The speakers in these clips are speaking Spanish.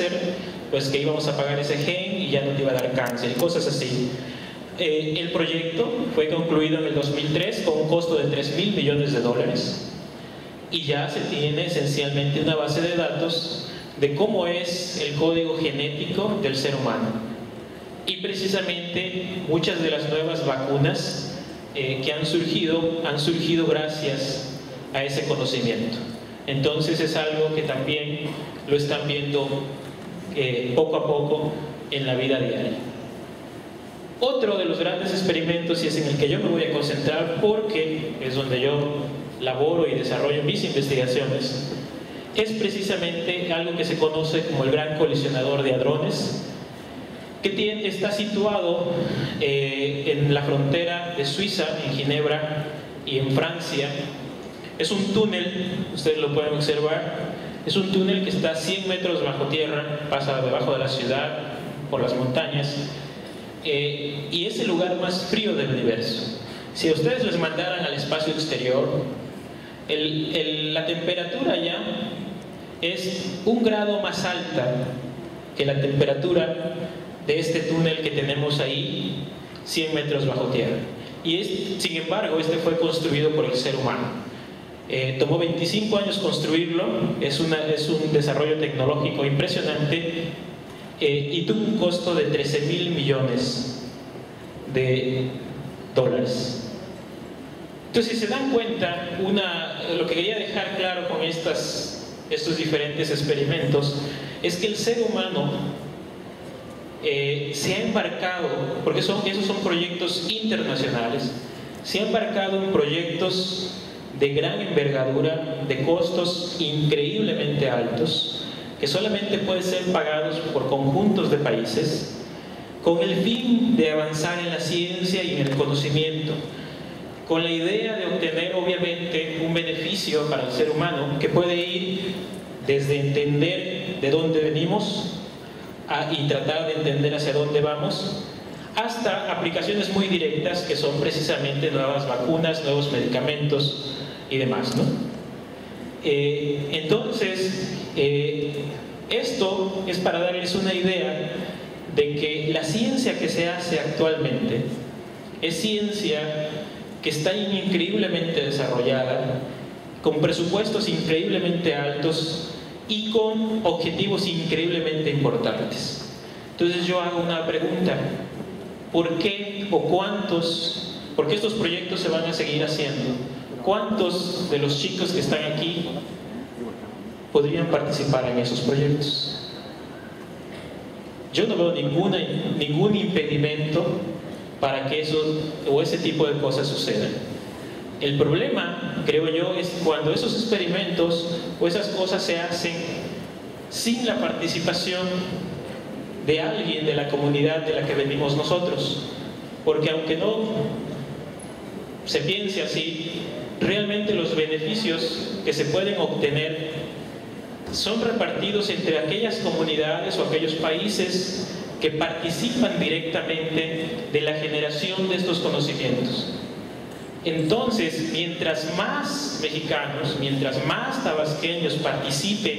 cáncer, pues que íbamos a apagar ese gen y ya no te iba a dar cáncer y cosas así. El proyecto fue concluido en el 2003 con un costo de $3.000 millones y ya se tiene esencialmente una base de datos de cómo es el código genético del ser humano. Y precisamente muchas de las nuevas vacunas que han surgido gracias a ese conocimiento. Entonces es algo que también lo están viendo poco a poco en la vida diaria. Otro de los grandes experimentos, y es en el que yo me voy a concentrar porque es donde yo laboro y desarrollo mis investigaciones, es precisamente algo que se conoce como el Gran Colisionador de Hadrones, que está situado en la frontera de Suiza, en Ginebra y en Francia. Es un túnel, ustedes lo pueden observar, es un túnel que está a 100 metros bajo tierra, pasa debajo de la ciudad, por las montañas, y es el lugar más frío del universo. Si a ustedes les mandaran al espacio exterior, la temperatura ya es 1 grado más alta que la temperatura de este túnel que tenemos ahí, 100 metros bajo tierra. Y sin embargo, este fue construido por el ser humano. Tomó 25 años construirlo, es un desarrollo tecnológico impresionante, y tuvo un costo de $13.000 millones. Entonces, si se dan cuenta, lo que quería dejar claro con estos diferentes experimentos es que el ser humano se ha embarcado, porque esos son proyectos internacionales, se ha embarcado en proyectos de gran envergadura, de costos increíblemente altos, que solamente pueden ser pagados por conjuntos de países, con el fin de avanzar en la ciencia y en el conocimiento, con la idea de obtener obviamente un beneficio para el ser humano que puede ir desde entender de dónde venimos y tratar de entender hacia dónde vamos, hasta aplicaciones muy directas que son precisamente nuevas vacunas, nuevos medicamentos y demás, ¿no? Entonces, esto es para darles una idea de que la ciencia que se hace actualmente es ciencia que está increíblemente desarrollada, con presupuestos increíblemente altos y con objetivos increíblemente importantes. Entonces yo hago una pregunta: ¿por qué o cuántos? ¿Por qué estos proyectos se van a seguir haciendo? ¿Cuántos de los chicos que están aquí podrían participar en esos proyectos? Yo no veo ningún impedimento para que ese tipo de cosas sucedan. El problema, creo yo, es cuando esos experimentos o esas cosas se hacen sin la participación de alguien de la comunidad de la que venimos nosotros. Porque aunque no se piense así, realmente los beneficios que se pueden obtener son repartidos entre aquellas comunidades o aquellos países que participan directamente de la generación de estos conocimientos. Entonces, mientras más mexicanos, mientras más tabasqueños participen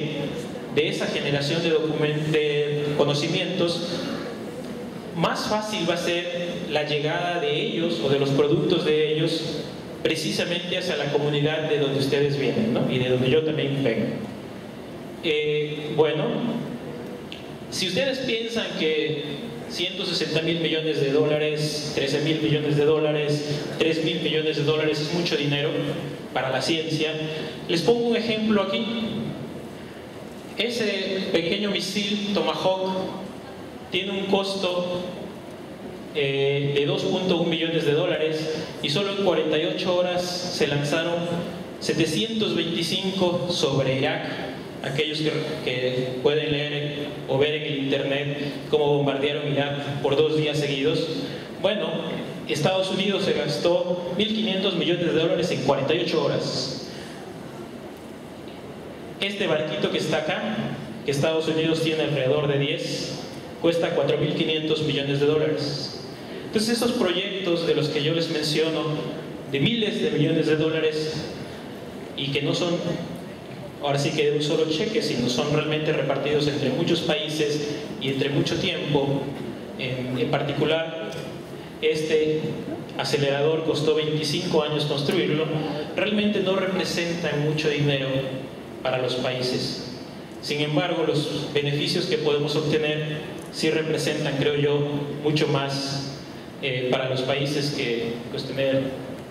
de esa generación de conocimientos, más fácil va a ser la llegada de ellos o de los productos de ellos precisamente hacia la comunidad de donde ustedes vienen, ¿no? Y de donde yo también vengo. Bueno, si ustedes piensan que $160.000 millones, $13.000 millones, $3.000 millones es mucho dinero para la ciencia, les pongo un ejemplo aquí. Ese pequeño misil Tomahawk tiene un costo de $2.1 millones y solo en 48 horas se lanzaron 725 sobre Irak. Aquellos que pueden leer o ver en el internet cómo bombardearon Irak por 2 días seguidos. Bueno, Estados Unidos se gastó $1.500 millones en 48 horas. Este barquito que está acá, que Estados Unidos tiene alrededor de 10, cuesta $4.500 millones. Entonces esos proyectos de los que yo les menciono, de miles de millones de dólares, y que no son ahora sí que de un solo cheque, sino son realmente repartidos entre muchos países y entre mucho tiempo. En particular, este acelerador costó 25 años construirlo, realmente no representa mucho dinero para los países. Sin embargo, los beneficios que podemos obtener sí representan, creo yo, mucho más para los países que pues, tener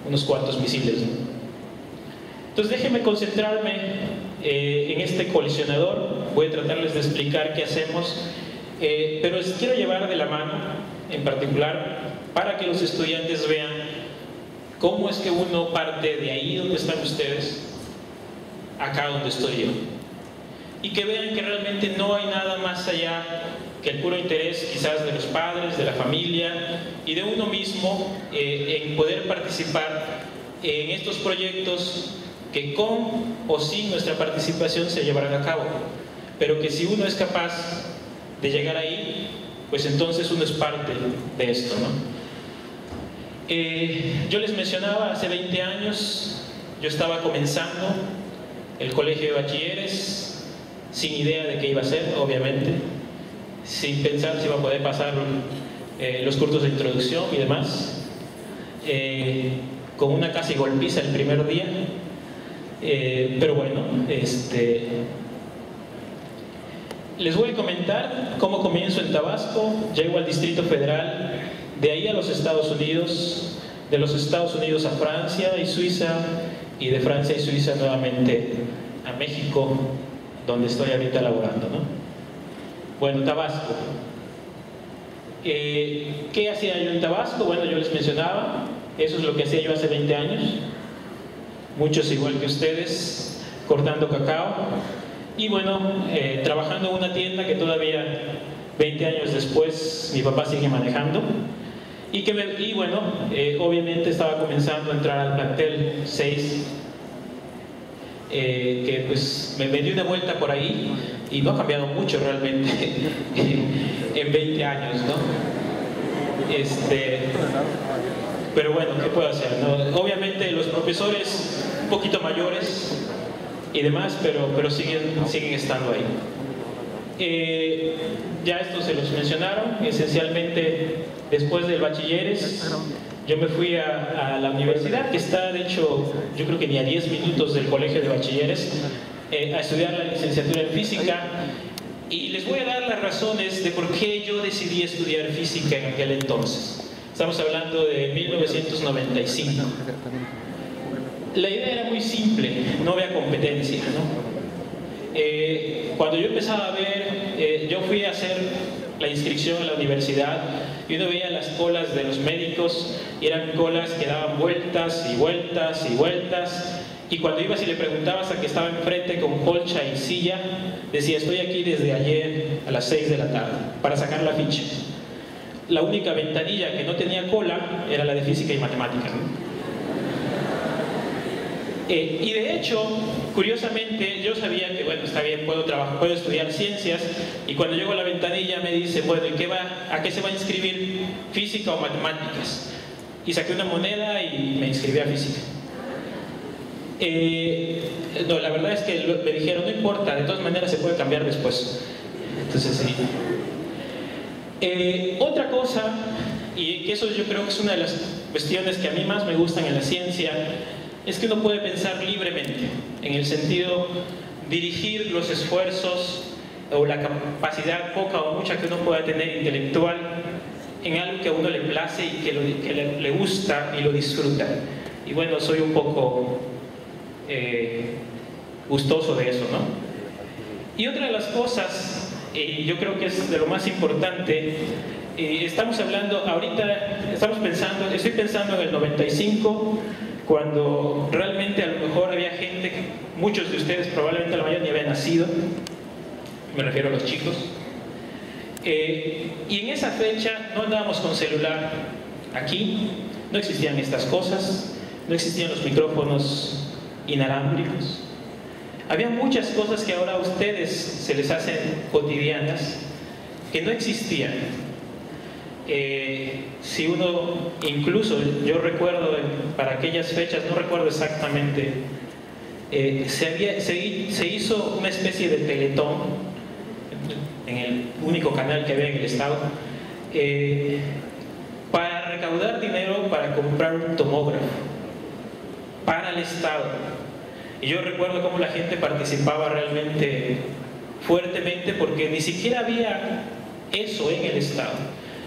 unos cuantos misiles, ¿no? Entonces déjenme concentrarme en este colisionador. Voy a tratarles de explicar qué hacemos, pero les quiero llevar de la mano, en particular, para que los estudiantes vean cómo es que uno parte de ahí donde están ustedes, acá donde estoy yo. Y que vean que realmente no hay nada más allá que el puro interés quizás de los padres, de la familia y de uno mismo en poder participar en estos proyectos que con o sin nuestra participación se llevarán a cabo, pero que si uno es capaz de llegar ahí, pues entonces uno es parte de esto, ¿no? Yo les mencionaba, hace 20 años yo estaba comenzando el colegio de bachilleres, sin idea de qué iba a ser, obviamente, sin pensar si iba a poder pasar los cursos de introducción y demás, con una casi golpiza el primer día, pero bueno, les voy a comentar cómo comienzo en Tabasco, llego al Distrito Federal, de ahí a los Estados Unidos, de los Estados Unidos a Francia y Suiza, y de Francia y Suiza nuevamente a México, donde estoy ahorita laborando, ¿no? Bueno, Tabasco. ¿Qué hacía yo en Tabasco? Bueno, yo les mencionaba, eso es lo que hacía yo hace 20 años, muchos igual que ustedes, cortando cacao, y bueno, trabajando en una tienda que todavía 20 años después mi papá sigue manejando, y bueno, obviamente estaba comenzando a entrar al plantel 6, que pues me di una vuelta por ahí y no ha cambiado mucho realmente en 20 años, ¿no? Pero bueno, ¿qué puedo hacer, no? Obviamente los profesores un poquito mayores y demás, pero siguen estando ahí. Ya esto se los mencionaron. Esencialmente, después del bachilleres, yo me fui a la universidad, que está, de hecho, yo creo que ni a 10 minutos del colegio de bachilleres, a estudiar la licenciatura en física. Y les voy a dar las razones de por qué yo decidí estudiar física en aquel entonces. Estamos hablando de 1995. La idea era muy simple, no había competencia, ¿no? Cuando yo empezaba a ver, yo fui a hacer la inscripción a la universidad y uno veía las colas de los médicos y eran colas que daban vueltas y vueltas y vueltas, y cuando ibas y le preguntabas a que estaba enfrente con colcha y silla, decía: estoy aquí desde ayer a las 6 de la tarde para sacar la ficha. La única ventanilla que no tenía cola era la de física y matemática, ¿no? Y de hecho, curiosamente, yo sabía que, bueno, está bien, puedo estudiar ciencias, y cuando llego a la ventanilla me dice: bueno, ¿y a qué se va a inscribir? ¿Física o matemáticas? Y saqué una moneda y me inscribí a física. No, la verdad es que me dijeron: no importa, de todas maneras se puede cambiar después. Entonces sí. Otra cosa, y que eso yo creo que es una de las cuestiones que a mí más me gustan en la ciencia, es que uno puede pensar libremente, en el sentido dirigir los esfuerzos o la capacidad poca o mucha que uno pueda tener intelectual en algo que a uno le place y que le gusta y lo disfruta. Y bueno, soy un poco gustoso de eso, ¿no? Y otra de las cosas, y yo creo que es de lo más importante, estamos hablando ahorita, estoy pensando en el 95, cuando realmente a lo mejor había gente, muchos de ustedes probablemente la mayoría ni habían nacido, me refiero a los chicos, y en esa fecha no andábamos con celular aquí, no existían estas cosas, no existían los micrófonos inalámbricos, había muchas cosas que ahora a ustedes se les hacen cotidianas que no existían. Si uno, incluso yo recuerdo para aquellas fechas, no recuerdo exactamente se hizo una especie de teletón en el único canal que había en el estado, para recaudar dinero para comprar un tomógrafo para el estado. Y yo recuerdo cómo la gente participaba realmente fuertemente, porque ni siquiera había eso en el estado.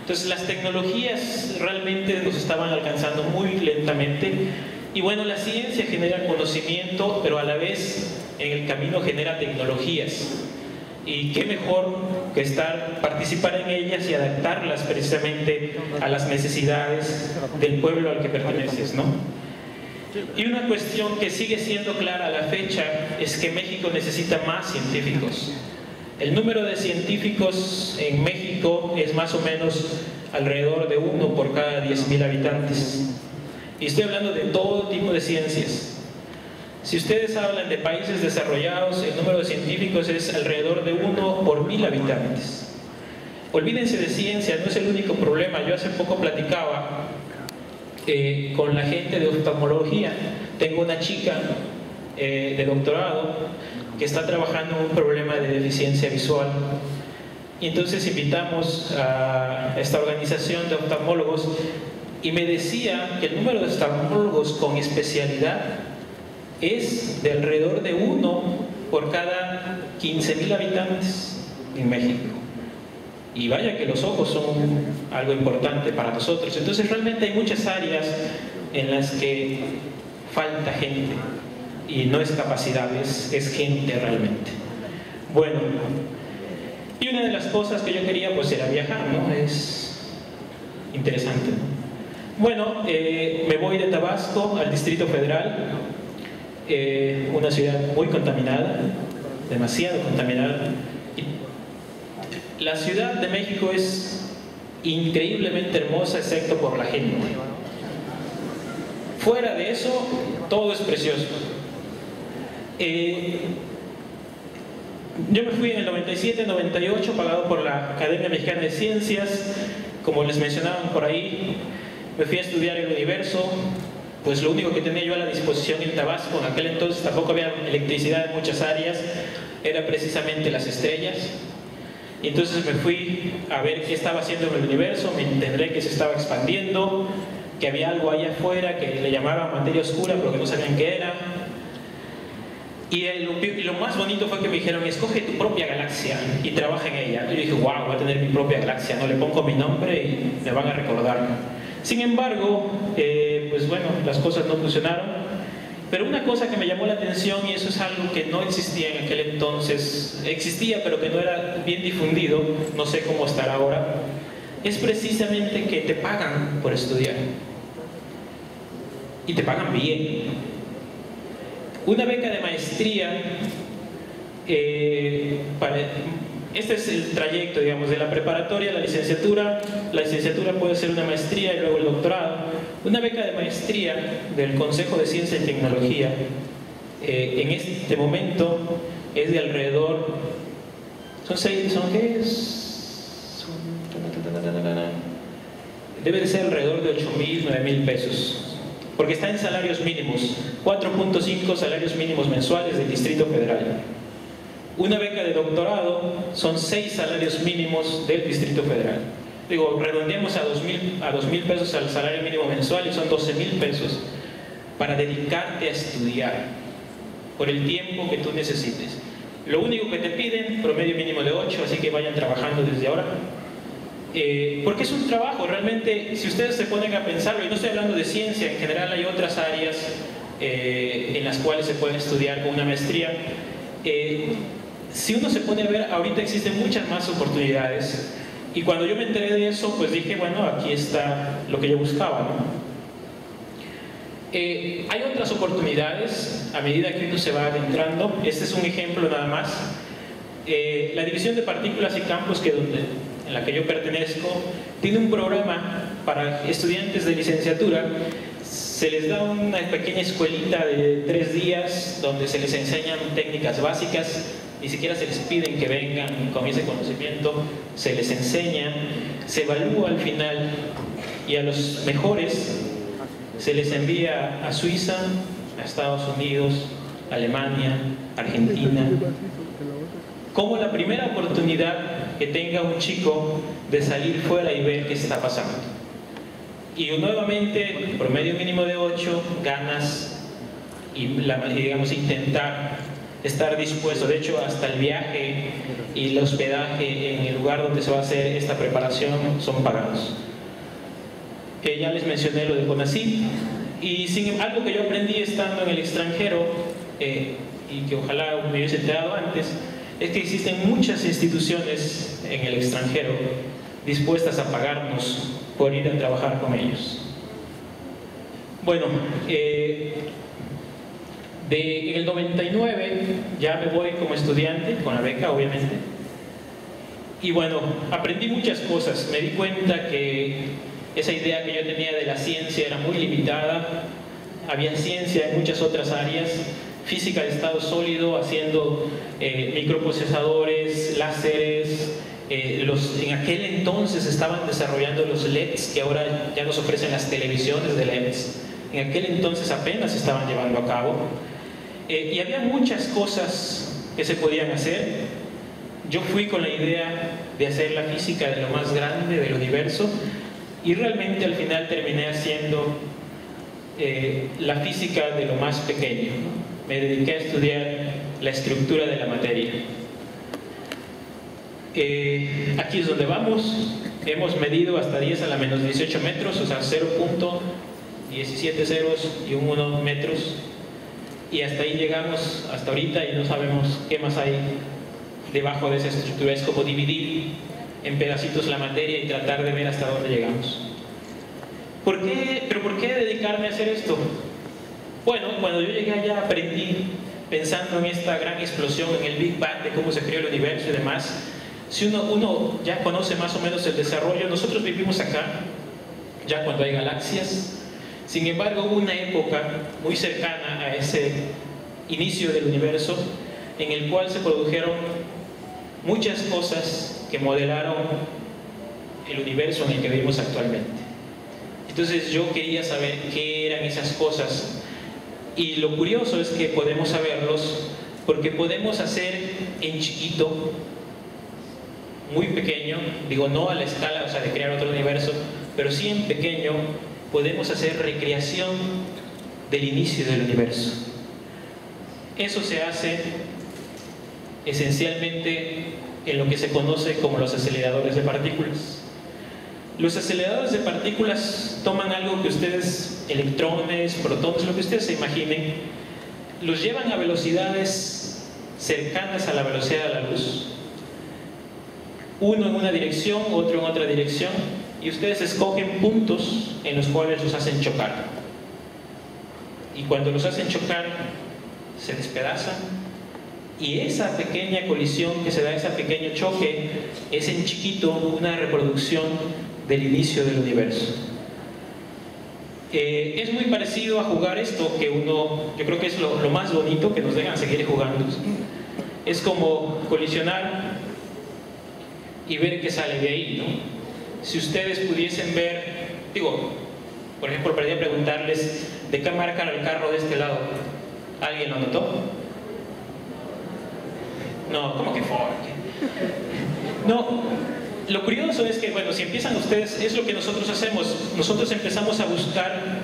Entonces las tecnologías realmente nos estaban alcanzando muy lentamente, y bueno, la ciencia genera conocimiento, pero a la vez en el camino genera tecnologías. Y qué mejor que participar en ellas y adaptarlas precisamente a las necesidades del pueblo al que perteneces, ¿no? Y una cuestión que sigue siendo clara a la fecha es que México necesita más científicos. El número de científicos en México es más o menos alrededor de 1 por cada 10.000 habitantes. Y estoy hablando de todo tipo de ciencias. Si ustedes hablan de países desarrollados, el número de científicos es alrededor de 1 por 1.000 habitantes. Olvídense de ciencia, no es el único problema. Yo hace poco platicaba con la gente de oftalmología. Tengo una chica de doctorado que está trabajando en un problema de deficiencia visual. Y entonces invitamos a esta organización de oftalmólogos, y me decía que el número de oftalmólogos con especialidad es de alrededor de 1 por cada 15.000 habitantes en México. Y vaya que los ojos son algo importante para nosotros. Entonces realmente hay muchas áreas en las que falta gente, y no es capacidad, es gente realmente. Bueno, y una de las cosas que yo quería pues era viajar, ¿no? Es interesante, ¿no? Bueno, me voy de Tabasco al Distrito Federal, una ciudad muy contaminada, demasiado contaminada. La Ciudad de México es increíblemente hermosa, excepto por la gente. Fuera de eso, todo es precioso. Yo me fui en el 97-98, pagado por la Academia Mexicana de Ciencias, como les mencionaban por ahí. Me fui a estudiar el universo. Pues lo único que tenía yo a la disposición en Tabasco, en aquel entonces tampoco había electricidad en muchas áreas, era precisamente las estrellas. Y entonces me fui a ver qué estaba haciendo en el universo, me enteré que se estaba expandiendo, que había algo allá afuera que le llamaban materia oscura, pero que no sabían qué era. Y lo más bonito fue que me dijeron: escoge tu propia galaxia y trabaja en ella. Y yo dije: wow, voy a tener mi propia galaxia, no le pongo mi nombre y me van a recordar. Sin embargo, pues bueno, las cosas no funcionaron. Pero una cosa que me llamó la atención, y eso es algo que no existía en aquel entonces, existía pero que no era bien difundido, no sé cómo estará ahora, es precisamente que te pagan por estudiar. Y te pagan bien. Una beca de maestría, este es el trayecto, digamos, de la preparatoria a la licenciatura puede ser una maestría y luego el doctorado. Una beca de maestría del Consejo de Ciencia y Tecnología en este momento es de alrededor, debe de ser alrededor de 8.000, 9.000 pesos, porque está en salarios mínimos, 4.5 salarios mínimos mensuales del Distrito Federal. Una beca de doctorado son 6 salarios mínimos del Distrito Federal. Digo, redondeamos a 2.000 pesos al salario mínimo mensual, y son 12.000 pesos para dedicarte a estudiar por el tiempo que tú necesites. Lo único que te piden, promedio mínimo de 8, así que vayan trabajando desde ahora. Porque es un trabajo, realmente, si ustedes se ponen a pensarlo, y no estoy hablando de ciencia, en general hay otras áreas en las cuales se puede estudiar con una maestría. Si uno se pone a ver, ahorita existen muchas más oportunidades, y cuando yo me enteré de eso, pues dije, bueno, aquí está lo que yo buscaba, ¿no? Hay otras oportunidades a medida que uno se va adentrando. Este es un ejemplo nada más. La División de Partículas y Campos, en la que yo pertenezco, tiene un programa para estudiantes de licenciatura. Se les da una pequeña escuelita de 3 días donde se les enseñan técnicas básicas. Ni siquiera se les piden que vengan con ese conocimiento, se les enseña, se evalúa al final, y a los mejores se les envía a Suiza, a Estados Unidos, Alemania, Argentina. Como la primera oportunidad que tenga un chico de salir fuera y ver qué está pasando. Y nuevamente, promedio mínimo de 8, ganas y digamos intentar estar dispuesto. De hecho, hasta el viaje y el hospedaje en el lugar donde se va a hacer esta preparación son pagados. Ya les mencioné lo de CONACYT, y algo que yo aprendí estando en el extranjero, y que ojalá me hubiese enterado antes, es que existen muchas instituciones en el extranjero dispuestas a pagarnos por ir a trabajar con ellos. Bueno, en el 99 ya me voy como estudiante, con la beca obviamente, y bueno, aprendí muchas cosas. Me di cuenta que esa idea que yo tenía de la ciencia era muy limitada. Había ciencia en muchas otras áreas, física de estado sólido, haciendo microprocesadores, láseres. En aquel entonces estaban desarrollando los LEDs que ahora ya nos ofrecen las televisiones de LEDs. En aquel entonces apenas se estaban llevando a cabo. Y había muchas cosas que se podían hacer. Yo fui con la idea de hacer la física de lo más grande del universo, y realmente al final terminé haciendo la física de lo más pequeño. Me dediqué a estudiar la estructura de la materia. Aquí es donde vamos. Hemos medido hasta 10 a la menos 18 metros, o sea 0.17 ceros y un 1 metros. Y hasta ahí llegamos hasta ahorita, y no sabemos qué más hay debajo de esa estructura. Es como dividir en pedacitos la materia y tratar de ver hasta dónde llegamos. ¿Pero por qué dedicarme a hacer esto? Bueno, cuando yo llegué allá aprendí, pensando en esta gran explosión, en el Big Bang, de cómo se creó el universo y demás. Si uno ya conoce más o menos el desarrollo, nosotros vivimos acá, ya cuando hay galaxias. Sin embargo, hubo una época muy cercana a ese inicio del universo en el cual se produjeron muchas cosas que modelaron el universo en el que vivimos actualmente. Entonces yo quería saber qué eran esas cosas, y lo curioso es que podemos saberlos porque podemos hacer en chiquito, muy pequeño, digo no a la escala, o sea, de crear otro universo, pero sí en pequeño podemos hacer recreación del inicio del universo. Eso se hace esencialmente en lo que se conoce como los aceleradores de partículas. Los aceleradores de partículas toman algo que ustedes, electrones, protones, lo que ustedes se imaginen, los llevan a velocidades cercanas a la velocidad de la luz, uno en una dirección, otro en otra dirección, y ustedes escogen puntos en los cuales los hacen chocar. Y cuando los hacen chocar, se despedazan, y esa pequeña colisión que se da, ese pequeño choque, es en chiquito una reproducción del inicio del universo. Es muy parecido a jugar esto, que yo creo que es lo más bonito, que nos dejan seguir jugando. Es como colisionar y ver qué sale de ahí, ¿no? Si ustedes pudiesen ver, digo, por ejemplo, para preguntarles de qué marca era el carro de este lado. ¿Alguien lo notó? No, ¿cómo que Ford? No, lo curioso es que, bueno, si empiezan ustedes, es lo que nosotros hacemos. Nosotros empezamos a buscar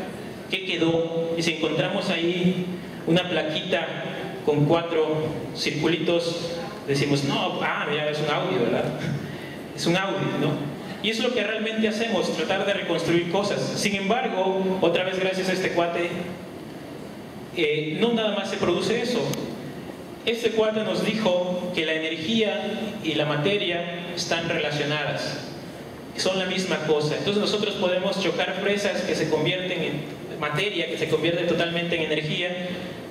qué quedó, y si encontramos ahí una plaquita con 4 circulitos, decimos, no, mira, es un Audi, ¿verdad? Es un Audi, ¿no? Y es lo que realmente hacemos, tratar de reconstruir cosas. Sin embargo, otra vez gracias a este cuate, no nada más se produce eso. Este cuate nos dijo que la energía y la materia están relacionadas, son la misma cosa. Entonces nosotros podemos chocar fresas que se convierten en materia, que se convierte totalmente en energía,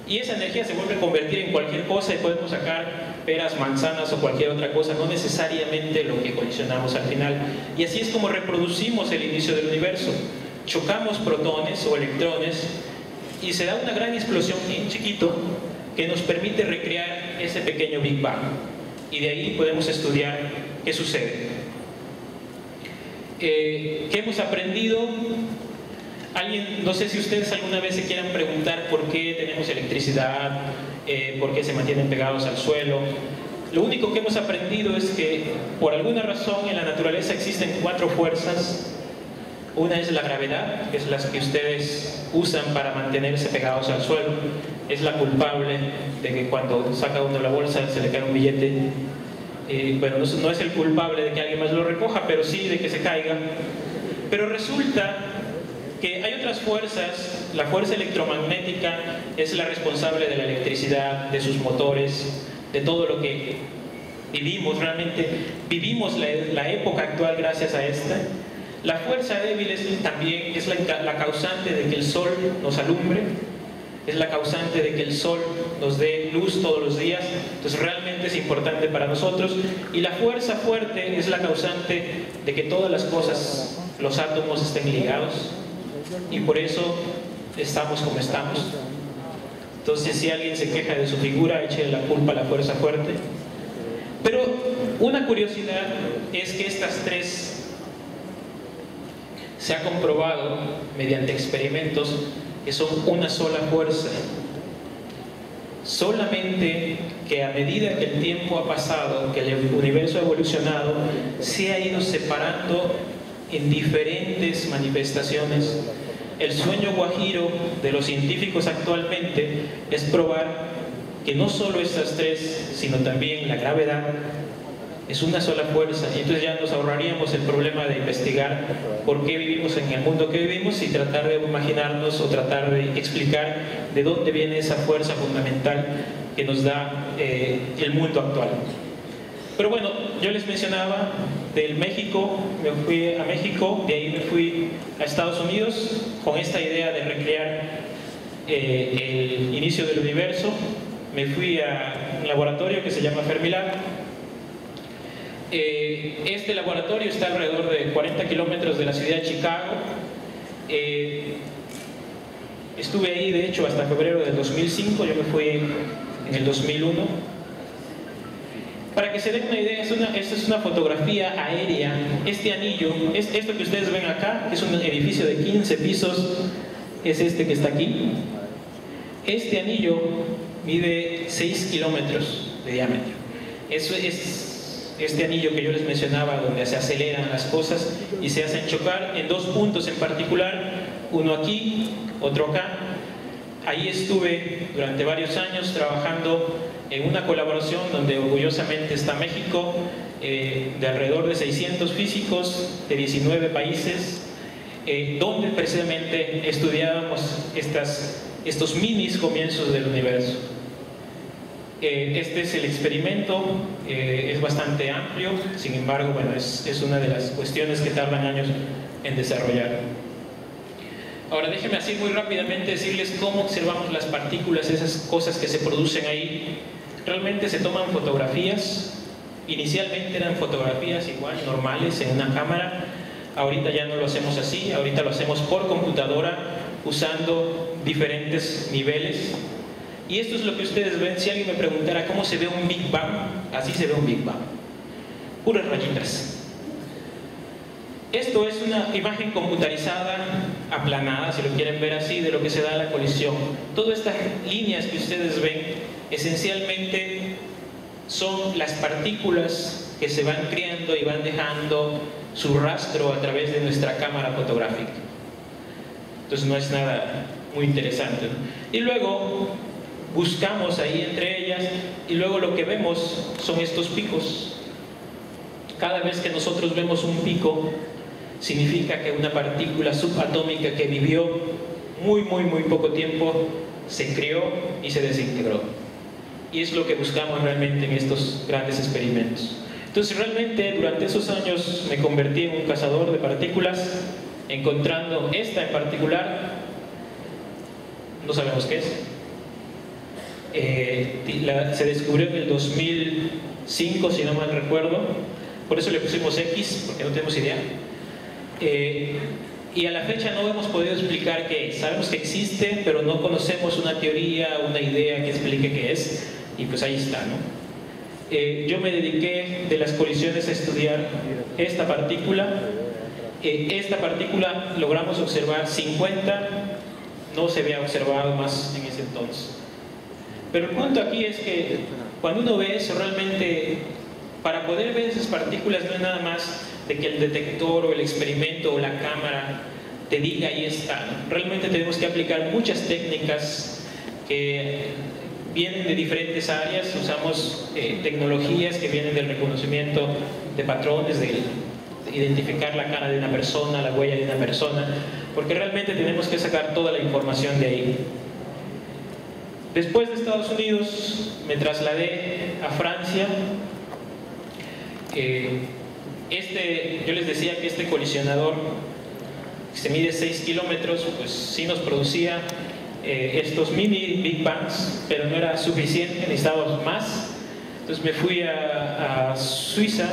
y esa energía se vuelve a convertir en cualquier cosa, y podemos sacar peras, manzanas o cualquier otra cosa, no necesariamente lo que colisionamos al final. Y así es como reproducimos el inicio del universo. Chocamos protones o electrones y se da una gran explosión en chiquito que nos permite recrear ese pequeño Big Bang, y de ahí podemos estudiar qué sucede. ¿Qué hemos aprendido? No sé si ustedes alguna vez se quieran preguntar por qué tenemos electricidad, por qué se mantienen pegados al suelo. Lo único que hemos aprendido es que por alguna razón en la naturaleza existen 4 fuerzas. Una es la gravedad, que es la que ustedes usan para mantenerse pegados al suelo. Es la culpable de que cuando saca uno la bolsa se le cae un billete. Bueno, no es el culpable de que alguien más lo recoja, pero sí de que se caiga. Pero resulta que hay otras fuerzas. La fuerza electromagnética es la responsable de la electricidad, de sus motores, de todo lo que vivimos. Realmente vivimos la época actual gracias a esta. La fuerza débil también es la causante de que el sol nos alumbre, es la causante de que el sol nos dé luz todos los días. Entonces realmente es importante para nosotros. Y la fuerza fuerte es la causante de que todas las cosas, los átomos, estén ligados, y por eso estamos como estamos. Entonces, si alguien se queja de su figura, eche la culpa a la fuerza fuerte. Pero una curiosidad es que estas 3 se ha comprobado mediante experimentos que son una sola fuerza. Solamente que a medida que el tiempo ha pasado, que el universo ha evolucionado, se ha ido separando en diferentes manifestaciones. El sueño guajiro de los científicos actualmente es probar que no solo estas 3, sino también la gravedad, es una sola fuerza. Y entonces ya nos ahorraríamos el problema de investigar por qué vivimos en el mundo que vivimos y tratar de imaginarnos o tratar de explicar de dónde viene esa fuerza fundamental que nos da el mundo actual. Pero bueno, yo les mencionaba del México, me fui a México, de ahí me fui a Estados Unidos con esta idea de recrear el inicio del universo. Me fui a un laboratorio que se llama Fermilab. Este laboratorio está alrededor de 40 kilómetros de la ciudad de Chicago. Estuve ahí, de hecho, hasta febrero del 2005. Yo me fui en el 2001. Para que se den una idea, esta es una fotografía aérea. Este anillo, esto que ustedes ven acá, que es un edificio de 15 pisos, es este que está aquí. Este anillo mide 6 kilómetros de diámetro. Eso es este anillo que yo les mencionaba, donde se aceleran las cosas y se hacen chocar en 2 puntos en particular, uno aquí, otro acá. Ahí estuve durante varios años trabajando en una colaboración donde orgullosamente está México, de alrededor de 600 físicos de 19 países, donde precisamente estudiábamos estos minis comienzos del universo. Este es el experimento, es bastante amplio, sin embargo, bueno, es una de las cuestiones que tardan años en desarrollar. Ahora déjenme así muy rápidamente decirles cómo observamos las partículas, esas cosas que se producen ahí. Realmente se toman fotografías. Inicialmente eran fotografías igual, normales, en una cámara. Ahorita ya no lo hacemos así, ahorita lo hacemos por computadora, usando diferentes niveles. Y esto es lo que ustedes ven. Si alguien me preguntara cómo se ve un Big Bang, así se ve un Big Bang. Puras rayitas. Esto es una imagen computarizada, aplanada, si lo quieren ver así, de lo que se da a la colisión. Todas estas líneas que ustedes ven, esencialmente son las partículas que se van creando y van dejando su rastro a través de nuestra cámara fotográfica. Entonces no es nada muy interesante, ¿no? Y luego buscamos ahí entre ellas, y luego lo que vemos son estos picos. Cada vez que nosotros vemos un pico, significa que una partícula subatómica que vivió muy poco tiempo se creó y se desintegró. Y es lo que buscamos realmente en estos grandes experimentos. Entonces realmente durante esos años me convertí en un cazador de partículas, encontrando esta en particular. No sabemos qué es. Se descubrió en el 2005, si no mal recuerdo. Por eso le pusimos X, porque no tenemos idea. Y a la fecha no hemos podido explicar qué es. Sabemos que existe, pero no conocemos una teoría, una idea que explique qué es. Y pues ahí está, ¿no? Yo me dediqué de las colisiones a estudiar esta partícula. Esta partícula logramos observar 50, no se había observado más en ese entonces. Pero el punto aquí es que cuando uno ve eso, realmente para poder ver esas partículas no es nada más de que el detector o el experimento o la cámara te diga ahí está. Realmente tenemos que aplicar muchas técnicas que vienen de diferentes áreas. Usamos tecnologías que vienen del reconocimiento de patrones, de identificar la cara de una persona, la huella de una persona, porque realmente tenemos que sacar toda la información de ahí. Después de Estados Unidos me trasladé a Francia. Yo les decía que este colisionador que se mide 6 kilómetros, pues sí nos producía estos mini Big Bangs, pero no era suficiente, necesitábamos más. Entonces me fui a Suiza,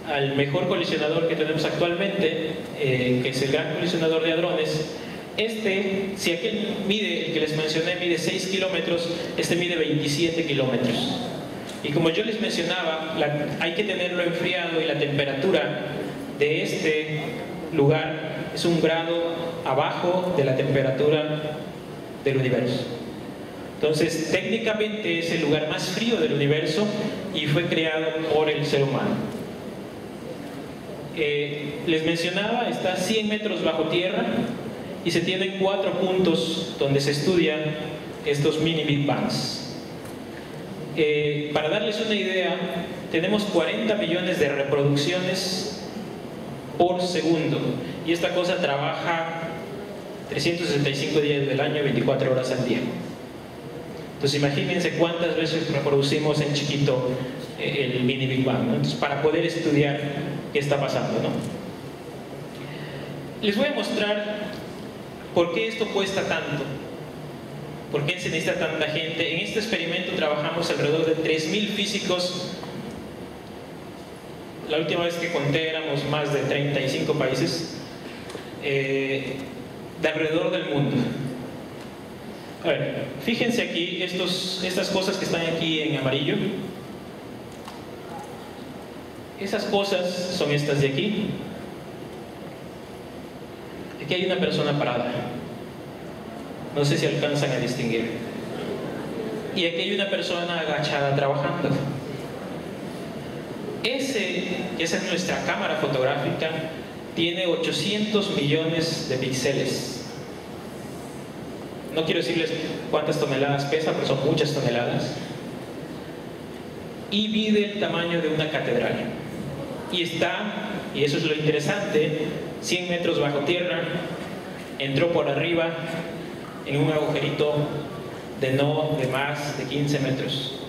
al mejor colisionador que tenemos actualmente, que es el Gran Colisionador de Hadrones. Si aquel mide, el que les mencioné, mide 6 kilómetros, este mide 27 kilómetros. Y como yo les mencionaba, hay que tenerlo enfriado y la temperatura de este lugar es 1 grado abajo de la temperatura del universo. Entonces, técnicamente es el lugar más frío del universo y fue creado por el ser humano. Les mencionaba, está a 100 metros bajo tierra y se tienen 4 puntos donde se estudian estos mini Big Bangs. Para darles una idea, tenemos 40 millones de reproducciones por segundo y esta cosa trabaja 365 días del año, 24 horas al día. Entonces imagínense cuántas veces reproducimos en chiquito el mini Big Bang, ¿no? Entonces, para poder estudiar qué está pasando, ¿no? Les voy a mostrar por qué esto cuesta tanto, por qué se necesita tanta gente. En este experimento trabajamos alrededor de 3.000 físicos. La última vez que conté éramos más de 35 países de alrededor del mundo. A ver, fíjense aquí estas cosas que están aquí en amarillo. Esas cosas son estas de aquí. Aquí hay una persona parada. No sé si alcanzan a distinguir. Y aquí hay una persona agachada trabajando. Esa es nuestra cámara fotográfica. Tiene 800 millones de píxeles. No quiero decirles cuántas toneladas pesa, pero son muchas toneladas. Y mide el tamaño de una catedral. Y eso es lo interesante, 100 metros bajo tierra, entró por arriba en un agujerito de más de 15 metros.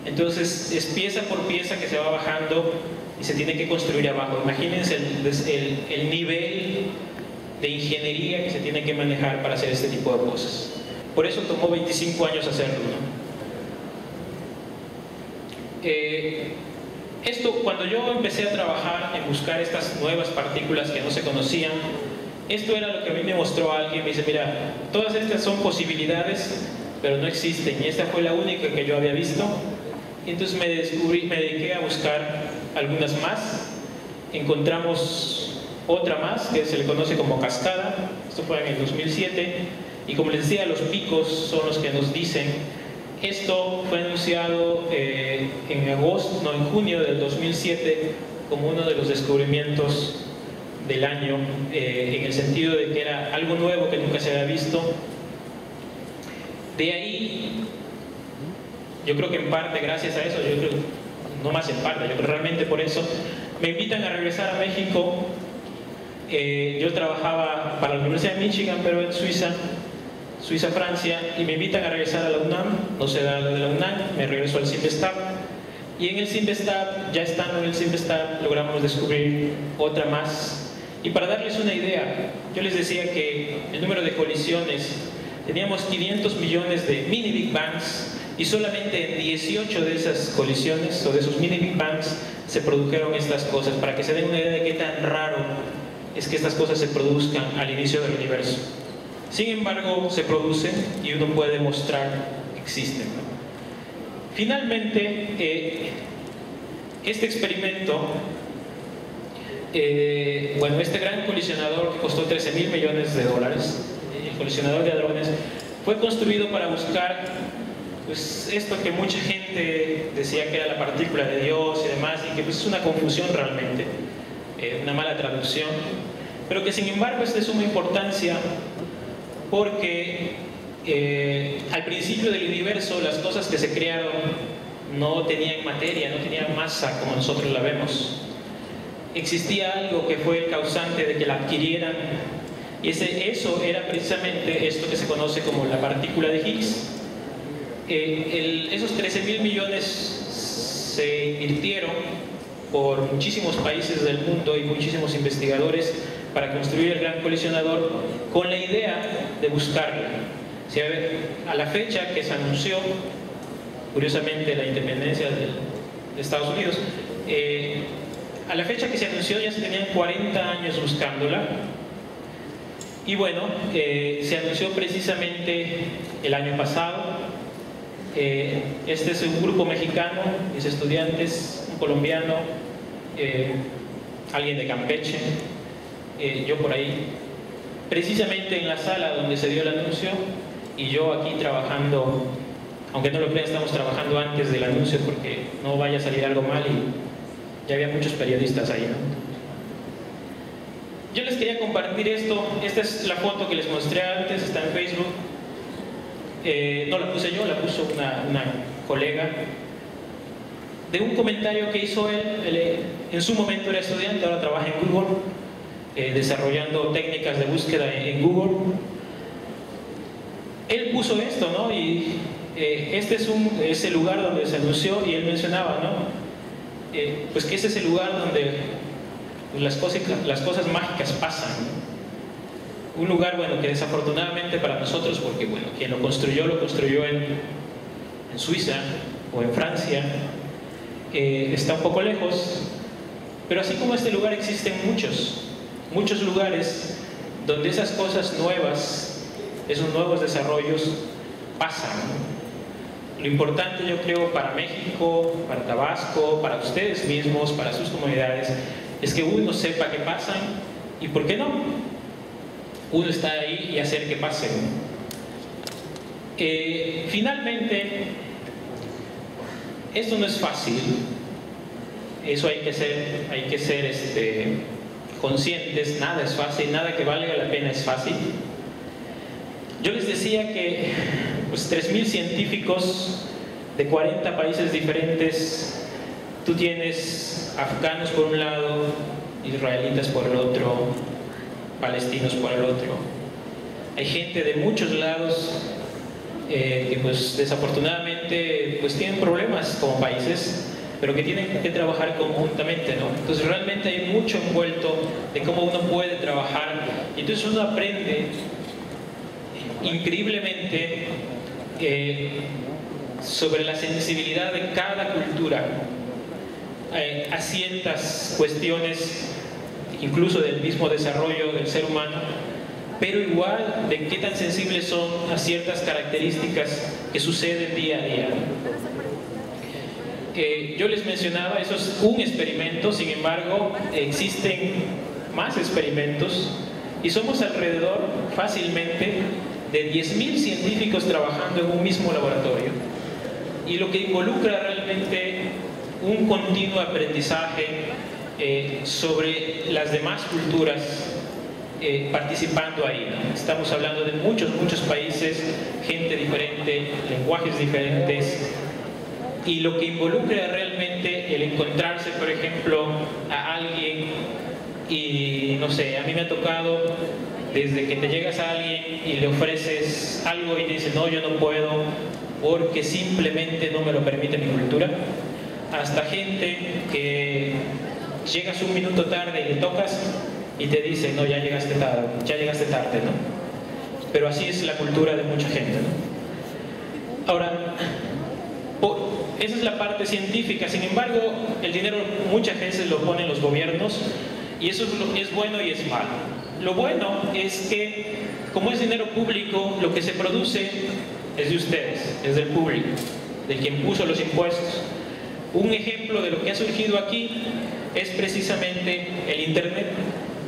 Entonces es pieza por pieza que se va bajando y se tiene que construir abajo. Imagínense el nivel de ingeniería que se tiene que manejar para hacer este tipo de cosas. Por eso tomó 25 años hacerlo, ¿no? Cuando yo empecé a trabajar en buscar estas nuevas partículas que no se conocían, esto era lo que a mí me mostró alguien. Me dice, mira, todas estas son posibilidades, pero no existen, y esta fue la única que yo había visto. Y entonces me dediqué a buscar algunas más. Encontramos otra más que se le conoce como cascada. Esto fue en el 2007, y como les decía, los picos son los que nos dicen. Esto fue anunciado en junio del 2007 como uno de los descubrimientos del año, en el sentido de que era algo nuevo que nunca se había visto. De ahí, yo creo que en parte gracias a eso, yo creo, no más en parte, yo creo realmente por eso, me invitan a regresar a México. Yo trabajaba para la Universidad de Michigan, pero en Suiza, Francia, y me invitan a regresar a la UNAM. No se da lo de la UNAM, me regreso al CIMBESTAB, y en el CIMBESTAB, ya estando en el CIMBESTAB, logramos descubrir otra más. Y para darles una idea, yo les decía que el número de colisiones, teníamos 500 millones de mini Big Bangs, y solamente en 18 de esas colisiones o de esos mini Big Bangs se produjeron estas cosas, para que se den una idea de qué tan raro es que estas cosas se produzcan al inicio del universo. Sin embargo, se producen y uno puede mostrar que existen, ¿no? Finalmente, este experimento Bueno, este gran colisionador que costó 13.000 millones de dólares, el colisionador de hadrones, fue construido para buscar pues, esto que mucha gente decía que era la partícula de Dios y demás, y que pues, es una confusión realmente, una mala traducción, pero que sin embargo es de suma importancia porque al principio del universo las cosas que se crearon no tenían materia, no tenían masa como nosotros la vemos. Existía algo que fue el causante de que la adquirieran, y eso era precisamente esto que se conoce como la partícula de Higgs. Esos 13.000 millones se invirtieron por muchísimos países del mundo y muchísimos investigadores para construir el gran colisionador con la idea de buscarla. Si a la fecha que se anunció, curiosamente, la independencia de Estados Unidos, a la fecha que se anunció ya se tenían 40 años buscándola, y bueno, se anunció precisamente el año pasado. Este es un grupo mexicano, mis estudiantes, un colombiano, alguien de Campeche, yo por ahí, precisamente en la sala donde se dio el anuncio, y yo aquí trabajando, aunque no lo crean, estamos trabajando antes del anuncio porque no vaya a salir algo mal, y ya había muchos periodistas ahí, ¿no? Yo les quería compartir esto. Esta es la foto que les mostré antes, está en Facebook. No la puse yo, la puso una colega, de un comentario que hizo él. En su momento era estudiante, ahora trabaja en Google, desarrollando técnicas de búsqueda en Google. Él puso esto, ¿no? Y este es el lugar donde se anunció, y él mencionaba, ¿no? Pues que ese es el lugar donde pues, las cosas mágicas pasan, ¿no? Un lugar, bueno, que desafortunadamente para nosotros, porque bueno, quien lo construyó en Suiza o en Francia, está un poco lejos, pero así como este lugar existen muchos lugares donde esas cosas nuevas, esos nuevos desarrollos pasan, ¿no? Lo importante, yo creo, para México, para Tabasco, para ustedes mismos, para sus comunidades, es que uno sepa que pasan, y ¿por qué no? Uno está ahí y hacer que pasen. Finalmente, esto no es fácil. Eso hay que ser conscientes. Nada es fácil, nada que valga la pena es fácil. Yo les decía que pues, 3.000 científicos de 40 países diferentes. Tú tienes afganos por un lado, israelitas por el otro, palestinos por el otro. Hay gente de muchos lados que pues desafortunadamente pues tienen problemas como países, pero que tienen que trabajar conjuntamente, ¿no? Entonces realmente hay mucho envuelto de cómo uno puede trabajar, y entonces uno aprende increíblemente sobre la sensibilidad de cada cultura a ciertas cuestiones, incluso del mismo desarrollo del ser humano, pero igual de qué tan sensibles son a ciertas características que suceden día a día. Yo les mencionaba, eso es un experimento, sin embargo, existen más experimentos, y somos alrededor fácilmente de 10.000 científicos trabajando en un mismo laboratorio, y lo que involucra realmente un continuo aprendizaje sobre las demás culturas participando ahí, ¿no? Estamos hablando de muchos países, gente diferente, lenguajes diferentes, y lo que involucra realmente el encontrarse, por ejemplo, a alguien y, no sé, a mí me ha tocado desde que te llegas a alguien y le ofreces algo y te dice no, yo no puedo porque simplemente no me lo permite mi cultura, hasta gente que llegas un minuto tarde y le tocas y te dice no, ya llegaste tarde, ¿no? Pero así es la cultura de mucha gente, ¿no? Ahora, esa es la parte científica. Sin embargo, el dinero muchas veces lo ponen los gobiernos, y eso es bueno y es malo. Lo bueno es que, como es dinero público, lo que se produce es de ustedes, es del público, de quien puso los impuestos. Un ejemplo de lo que ha surgido aquí es precisamente el Internet.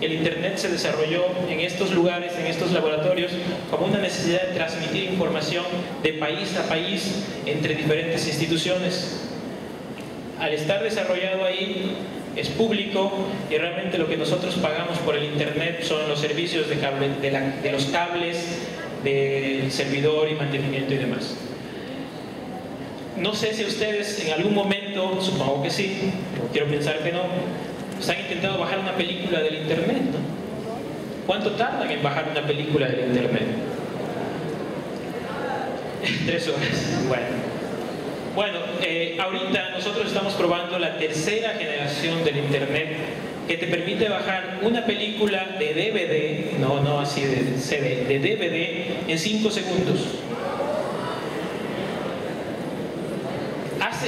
El Internet se desarrolló en estos lugares, en estos laboratorios, como una necesidad de transmitir información de país a país entre diferentes instituciones. Al estar desarrollado ahí, es público y realmente lo que nosotros pagamos por el Internet son los servicios de los cables, del servidor y mantenimiento y demás. No sé si ustedes en algún momento, supongo que sí, pero quiero pensar que no, han intentado bajar una película del Internet, ¿no? ¿Cuánto tardan en bajar una película del Internet? 3 horas. Bueno, ahorita nosotros estamos probando la tercera generación del Internet que te permite bajar una película de DVD, no así de CD, de DVD en 5 segundos.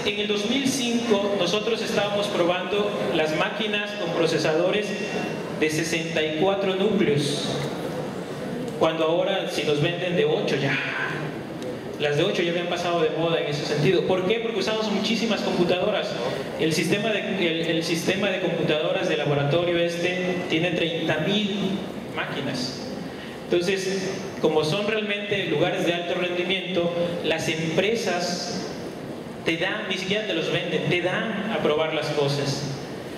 En el 2005 nosotros estábamos probando las máquinas con procesadores de 64 núcleos, cuando ahora si nos venden de 8 ya. Las de 8 ya habían pasado de moda en ese sentido. ¿Por qué? Porque usamos muchísimas computadoras. El sistema de computadoras de laboratorio tiene 30.000 máquinas. Entonces, como son realmente lugares de alto rendimiento, las empresas te dan, ni siquiera te los venden, te dan a probar las cosas.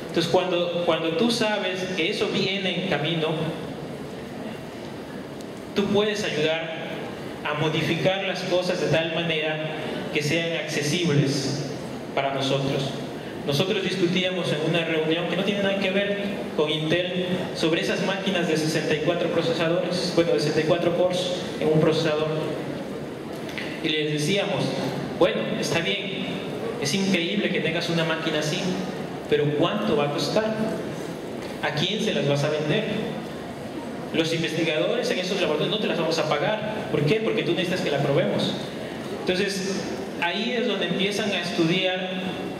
Entonces, cuando tú sabes que eso viene en camino, tú puedes ayudar a modificar las cosas de tal manera que sean accesibles para nosotros. Nosotros discutíamos en una reunión que no tiene nada que ver con Intel sobre esas máquinas de 64 procesadores, bueno, de 64 cores en un procesador. Y les decíamos, bueno, está bien, es increíble que tengas una máquina así, pero ¿cuánto va a costar? ¿A quién se las vas a vender? Los investigadores en esos laboratorios no te las vamos a pagar. ¿Por qué? Porque tú necesitas que la probemos. Entonces, ahí es donde empiezan a estudiar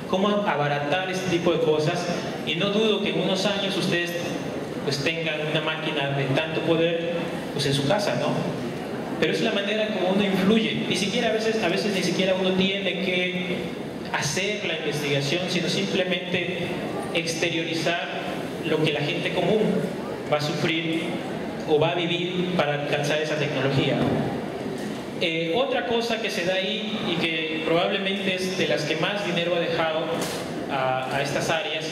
cómo abaratar este tipo de cosas, y no dudo que en unos años ustedes pues tengan una máquina de tanto poder pues en su casa, ¿no? Pero es la manera como uno influye. Ni siquiera a veces ni siquiera uno tiene que hacer la investigación, sino simplemente exteriorizar lo que la gente común va a sufrir o va a vivir para alcanzar esa tecnología. Otra cosa que se da ahí y que probablemente es de las que más dinero ha dejado a estas áreas,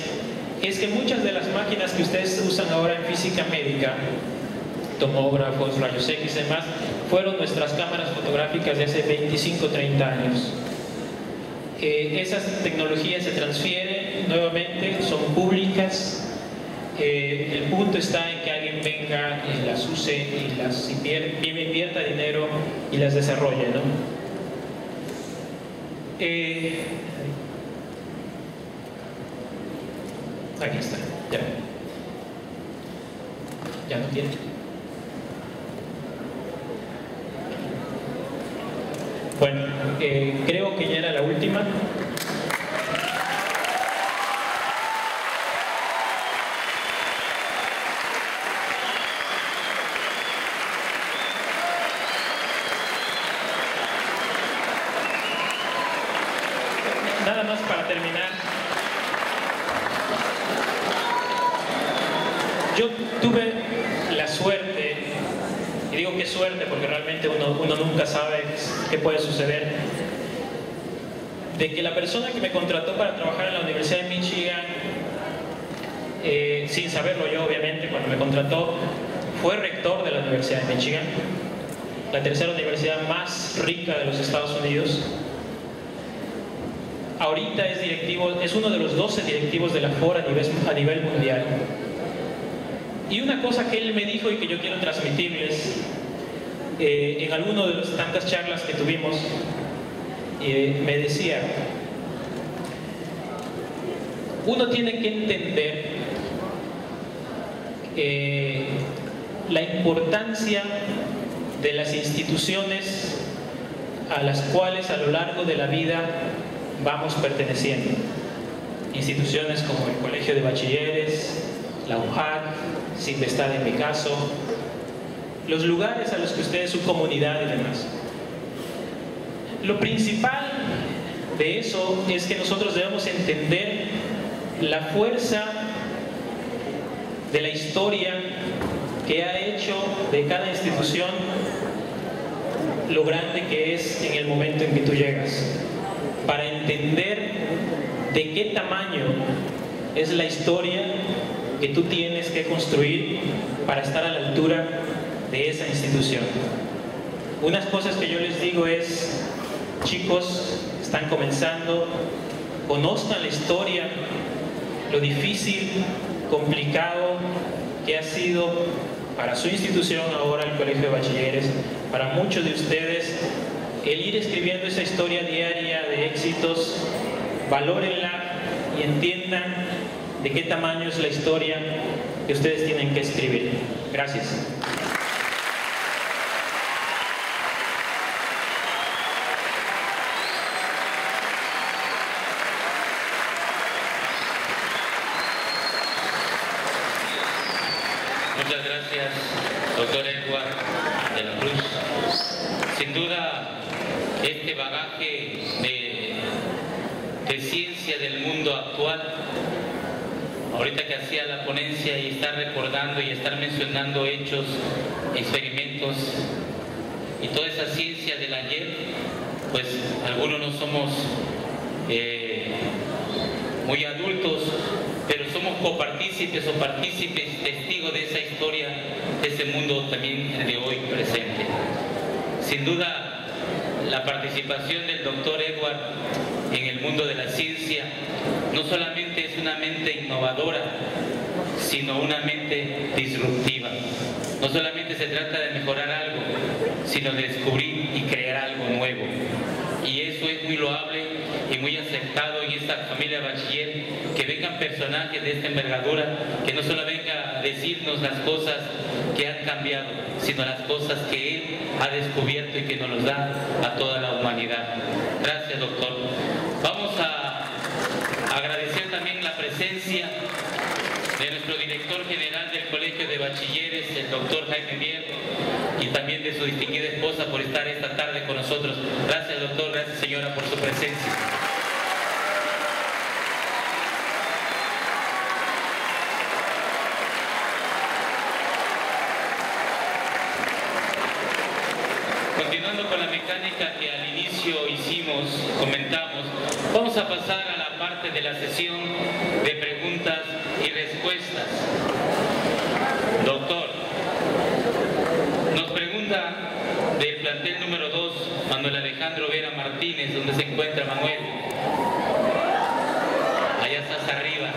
es que muchas de las máquinas que ustedes usan ahora en física médica, tomógrafos, rayos X y demás, fueron nuestras cámaras fotográficas de hace 25 o 30 años. Esas tecnologías se transfieren nuevamente, son públicas. El punto está en que alguien venga y las use y las invierta dinero y las desarrolle, ¿no? Aquí está, ya no tiene. Bueno, creo que ya era la última. Nada más para terminar. Yo tuve la suerte, y digo que suerte porque realmente uno nunca sabe qué puede suceder, de que la persona que me contrató para trabajar en la Universidad de Michigan, sin saberlo yo obviamente, cuando me contrató, fue rector de la Universidad de Michigan, la tercera universidad más rica de los Estados Unidos. Ahorita es directivo, es uno de los 12 directivos de la FOR a nivel mundial. Y una cosa que él me dijo y que yo quiero transmitirles, en alguna de las tantas charlas que tuvimos, me decía, uno tiene que entender la importancia de las instituciones a las cuales a lo largo de la vida vamos perteneciendo. Instituciones como el Colegio de Bachilleres, la UJAT, Sinvestad en mi caso, los lugares a los que ustedes, su comunidad y demás. Lo principal de eso es que nosotros debemos entender la fuerza de la historia que ha hecho de cada institución lo grande que es en el momento en que tú llegas, para entender de qué tamaño es la historia que tú tienes que construir para estar a la altura de esa institución. Unas cosas que yo les digo es, chicos, están comenzando, conozcan la historia, lo difícil, complicado que ha sido para su institución, ahora el Colegio de Bachilleres, para muchos de ustedes, el ir escribiendo esa historia diaria de éxitos. Valórenla y entiendan de qué tamaño es la historia que ustedes tienen que escribir. Gracias. Muchas gracias, doctor Edward de la Cruz. Sin duda, este bagaje de ciencia del mundo actual, ahorita que hacía la ponencia y estar recordando y estar mencionando hechos, experimentos y toda esa ciencia del ayer, pues algunos no somos muy adultos, pero somos copartícipes o partícipes, testigos de esa historia, de ese mundo también de hoy presente. Sin duda, la participación del doctor Edward en el mundo de la ciencia no solamente es una mente innovadora, sino una mente disruptiva. No solamente se trata de mejorar algo, sino de descubrir y crear algo nuevo. Y eso es muy loable y muy aceptado en esta familia bachiller, que vengan personajes de esta envergadura, que no solo venga a decirnos las cosas que han cambiado, sino las cosas que él ha descubierto y que nos los da a toda la humanidad. Gracias, doctor. Vamos a agradecer también la presencia de nuestro director general del Colegio de Bachilleres, el doctor Jaime Mier, y también de su distinguida esposa por estar esta tarde con nosotros. Gracias, doctor, gracias, señora, por su presencia. Continuando con la mecánica que al inicio comentamos, vamos a pasar a la parte de la sesión de preguntas y respuestas. Doctor, nos pregunta del plantel número 2, Manuel Alejandro Vera Martínez, ¿dónde se encuentra Manuel? Allá estás arriba.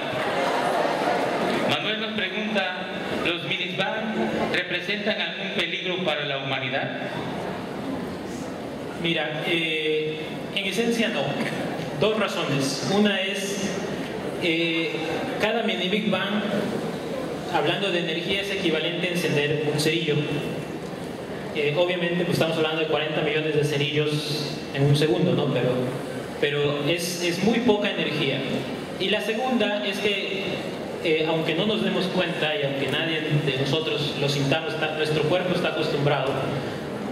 Manuel nos pregunta, ¿los minivans representan algún peligro para la humanidad? Mira, en esencia no. Dos razones. Una es, cada mini Big Bang, hablando de energía, es equivalente a encender un cerillo. Obviamente pues estamos hablando de 40 millones de cerillos en un segundo, ¿no? Pero es muy poca energía. Y la segunda es que, aunque no nos demos cuenta y aunque nadie de nosotros lo sintamos, nuestro cuerpo está acostumbrado,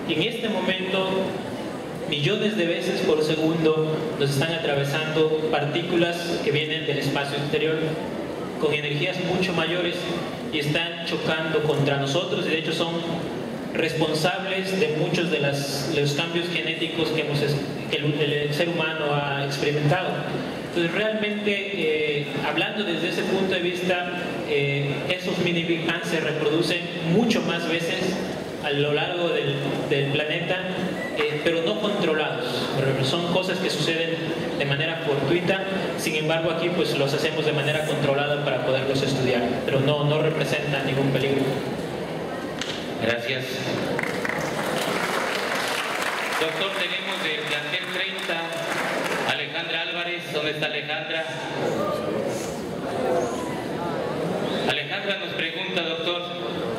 en este momento millones de veces por segundo nos están atravesando partículas que vienen del espacio exterior con energías mucho mayores y están chocando contra nosotros, y de hecho son responsables de muchos de los cambios genéticos que el ser humano ha experimentado. Entonces realmente, hablando desde ese punto de vista, esos mini Big Bang se reproducen mucho más veces a lo largo del planeta, pero no controlados. Son cosas que suceden de manera fortuita. Sin embargo, aquí pues los hacemos de manera controlada para poderlos estudiar, pero no representan ningún peligro. Gracias. Doctor, tenemos del plantel 30 Alejandra Álvarez. ¿Dónde está Alejandra? Alejandra nos pregunta, doctor,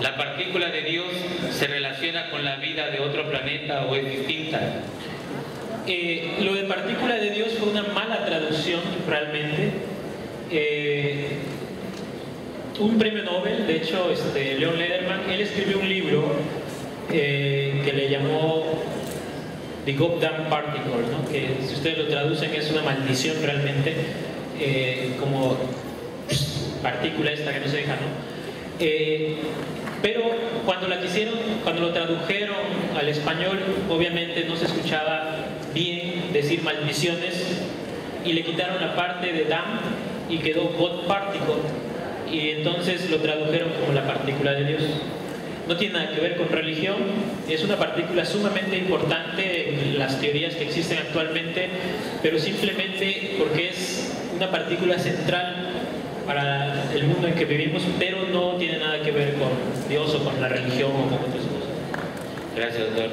¿la partícula de Dios se relaciona con la vida de otro planeta o es distinta? Lo de partícula de Dios fue una mala traducción realmente. Un premio Nobel, de hecho, Leon Lederman, él escribió un libro que le llamó the goddamn particle, ¿no? Que si ustedes lo traducen es una maldición realmente, como partícula esta que no se deja, ¿no? Pero cuando lo tradujeron al español, obviamente no se escuchaba bien decir maldiciones y le quitaron la parte de damn y quedó God particle, y entonces lo tradujeron como la partícula de Dios. No tiene nada que ver con religión, es una partícula sumamente importante en las teorías que existen actualmente, pero simplemente porque es una partícula central para el mundo en que vivimos, pero no tiene nada que ver con Dios o con la religión o con otras cosas. Gracias, doctor.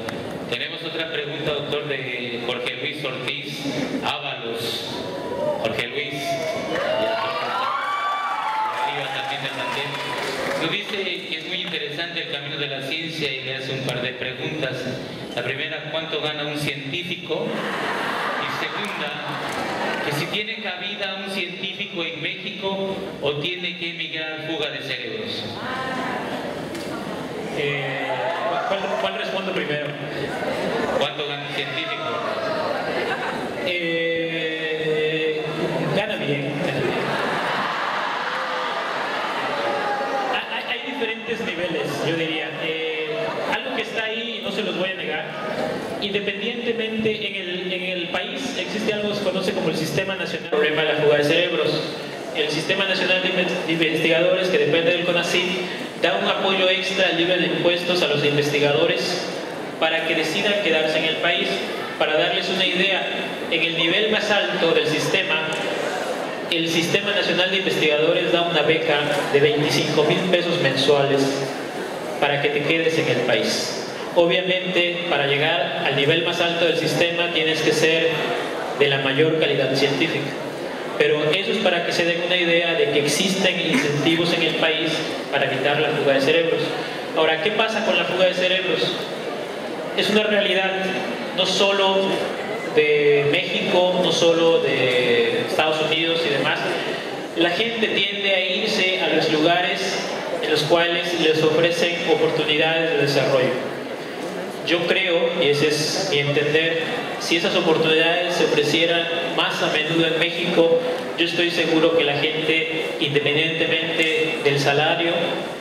Tenemos otra pregunta, doctor, de Jorge Luis Ortiz Ábalos. Jorge Luis, nos dice que es muy interesante el camino de la ciencia y le hace un par de preguntas. La primera, ¿cuánto gana un científico? Y segunda, que si tiene cabida un científico en México o tiene que emigrar fuga de cerebros. ¿Cuál respondo primero? ¿Cuánto gana un científico? Gana bien. Hay diferentes niveles, yo diría. Algo que está ahí, y no se los voy a negar, independientemente en el país existe algo que se conoce como el Sistema Nacional del Problema de la Fuga de Cerebros. El Sistema Nacional de Investigadores, que depende del CONACYT, da un apoyo extra libre de impuestos a los investigadores para que decidan quedarse en el país. Para darles una idea, en el nivel más alto del sistema, el Sistema Nacional de Investigadores da una beca de 25,000 pesos mensuales para que te quedes en el país. Obviamente, para llegar al nivel más alto del sistema tienes que ser de la mayor calidad científica. Pero eso es para que se den una idea de que existen incentivos en el país para evitar la fuga de cerebros. Ahora, ¿qué pasa con la fuga de cerebros? Es una realidad no solo de México, no solo de Estados Unidos y demás. La gente tiende a irse a los lugares en los cuales les ofrecen oportunidades de desarrollo. Yo creo, y ese es mi entender, si esas oportunidades se ofrecieran más a menudo en México, yo estoy seguro que la gente, independientemente del salario,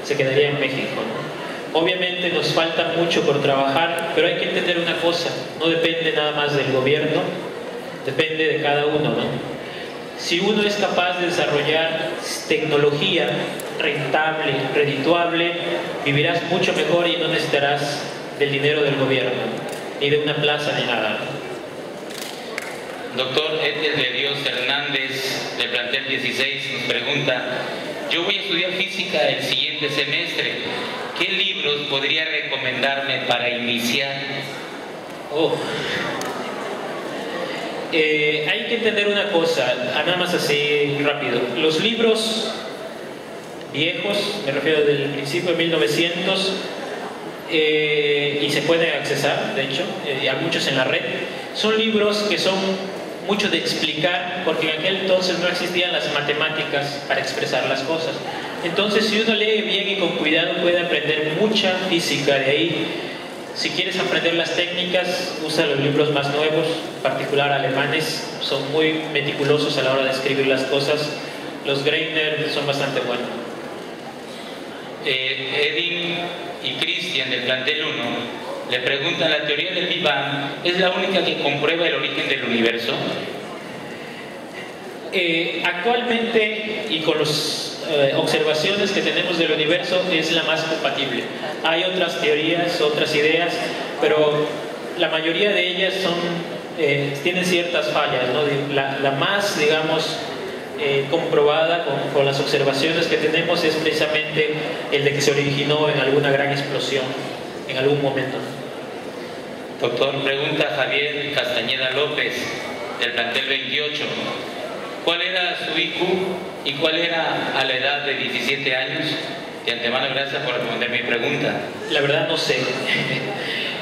se quedaría en México, ¿no? Obviamente nos falta mucho por trabajar, pero hay que entender una cosa, no depende nada más del gobierno, depende de cada uno, ¿no? Si uno es capaz de desarrollar tecnología rentable, redituable, vivirás mucho mejor y no necesitarás del dinero del gobierno, ni de una plaza, ni nada. Doctor Edgar de Dios Hernández, del plantel 16, nos pregunta: yo voy a estudiar física el siguiente semestre. ¿Qué libros podría recomendarme para iniciar? Hay que entender una cosa, nada más así rápido. Los libros viejos, me refiero del principio de 1900, y se pueden accesar, de hecho, hay muchos en la red, son libros que son mucho de explicar, porque en aquel entonces no existían las matemáticas para expresar las cosas. Entonces, si uno lee bien y con cuidado, puede aprender mucha física de ahí. Si quieres aprender las técnicas, usa los libros más nuevos, en particular alemanes, son muy meticulosos a la hora de escribir las cosas. Los Greiner son bastante buenos. Edwin y Cristian, del plantel 1, le preguntan: ¿la teoría del Big Bang es la única que comprueba el origen del universo? Actualmente, y con las observaciones que tenemos del universo, es la más compatible. Hay otras teorías, otras ideas, pero la mayoría de ellas tienen ciertas fallas, ¿no? La más, digamos, comprobada con las observaciones que tenemos es precisamente el de que se originó en alguna gran explosión en algún momento. Doctor, pregunta Javier Castañeda López, del plantel 28. ¿Cuál era su IQ y cuál era a la edad de 17 años? De antemano, gracias por responder mi pregunta. La verdad no sé.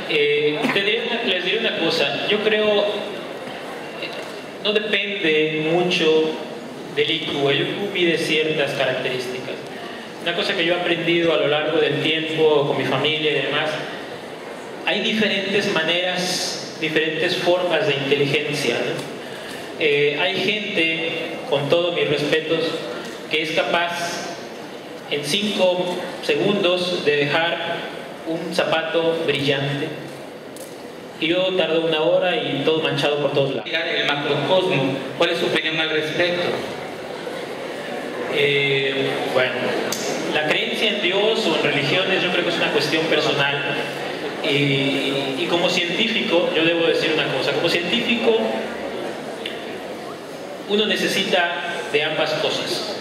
Les diré una cosa. Yo creo no depende mucho del IQ. El IQ mide ciertas características. Una cosa que yo he aprendido a lo largo del tiempo con mi familia y demás, hay diferentes maneras diferentes formas de inteligencia, ¿no? Hay gente, con todos mis respetos, que es capaz en 5 segundos de dejar un zapato brillante. Y yo tardo 1 hora y todo manchado por todos lados. El macrocosmo, ¿cuál es su opinión al respecto? Bueno, la creencia en Dios o en religiones yo creo que es una cuestión personal. Y como científico, yo debo decir una cosa, como científico uno necesita de ambas cosas.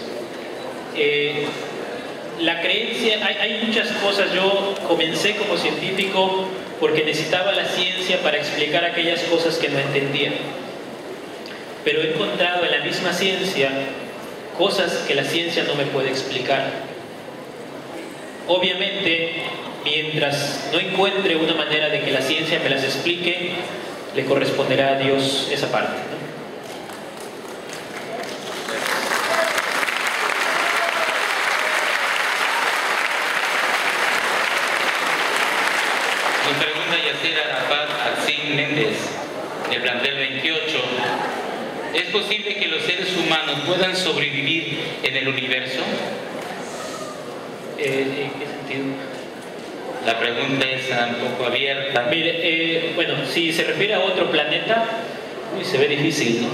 La creencia, hay muchas cosas. Yo comencé como científico porque necesitaba la ciencia para explicar aquellas cosas que no entendía. Pero he encontrado en la misma ciencia cosas que la ciencia no me puede explicar. Obviamente, mientras no encuentre una manera de que la ciencia me las explique, le corresponderá a Dios esa parte, ¿no? Nos pregunta Yacer Arafat Alcín Méndez, del plantel 28. ¿Es posible que los seres humanos puedan sobrevivir en el universo? ¿En qué sentido? La pregunta es un poco abierta. Mire, bueno, si se refiere a otro planeta, se ve difícil, ¿no?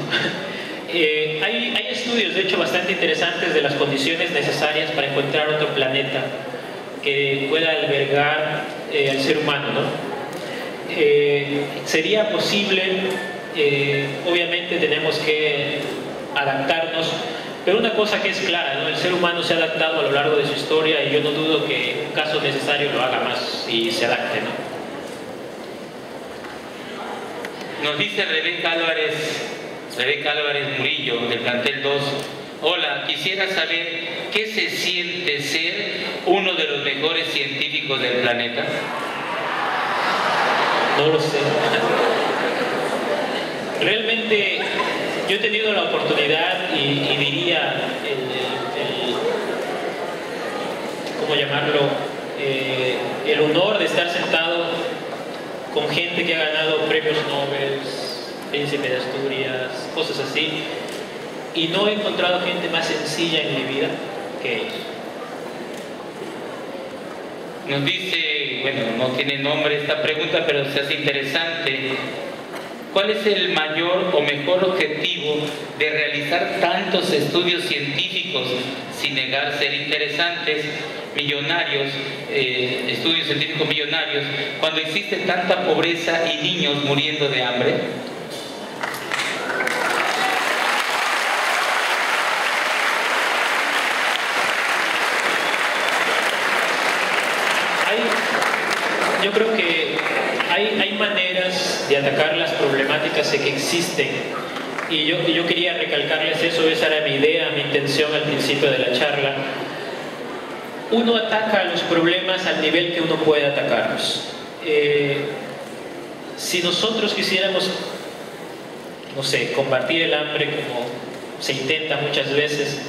Hay estudios, de hecho, bastante interesantes de las condiciones necesarias para encontrar otro planeta que pueda albergar al ser humano, ¿no? Sería posible, obviamente tenemos que adaptarnos, pero una cosa que es clara, ¿no? El ser humano se ha adaptado a lo largo de su historia y yo no dudo que en caso necesario lo haga más y se adapte, ¿no? Nos dice Rebeca Álvarez Murillo, del plantel 2. Hola, quisiera saber qué se siente ser uno de los mejores científicos del planeta. No lo sé. Realmente yo he tenido la oportunidad y diría ¿cómo llamarlo? El honor de estar sentado con gente que ha ganado premios Nobel, Príncipe de Asturias, cosas así, y no he encontrado gente más sencilla en mi vida que ellos. Nos dice, bueno, no tiene nombre esta pregunta, pero se hace interesante. ¿Cuál es el mayor o mejor objetivo de realizar tantos estudios científicos, sin negar ser interesantes, millonarios, estudios científicos millonarios, cuando existe tanta pobreza y niños muriendo de hambre? Yo creo que hay maneras de atacar las problemáticas que existen y yo quería recalcarles eso. Esa era mi idea, mi intención al principio de la charla. Uno ataca los problemas al nivel que uno puede atacarlos. Si nosotros quisiéramos, no sé, combatir el hambre como se intenta muchas veces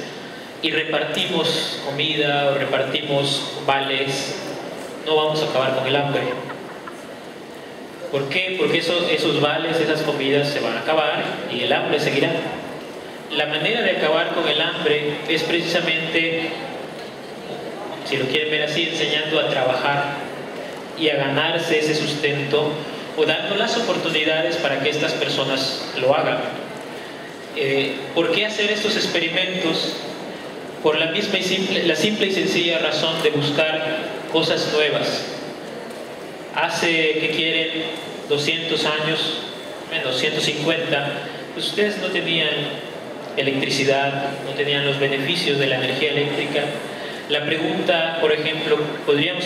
y repartimos comida o repartimos vales, no vamos a acabar con el hambre. ¿Por qué? Porque esos vales, esas comidas se van a acabar y el hambre seguirá. La manera de acabar con el hambre es precisamente, si lo quieren ver así, enseñando a trabajar y a ganarse ese sustento o dando las oportunidades para que estas personas lo hagan. ¿Por qué hacer estos experimentos? Por la simple y sencilla razón de buscar cosas nuevas. Hace, ¿qué quieren? 200 años, menos 150, pues ustedes no tenían electricidad, no tenían los beneficios de la energía eléctrica. La pregunta, por ejemplo, ¿podríamos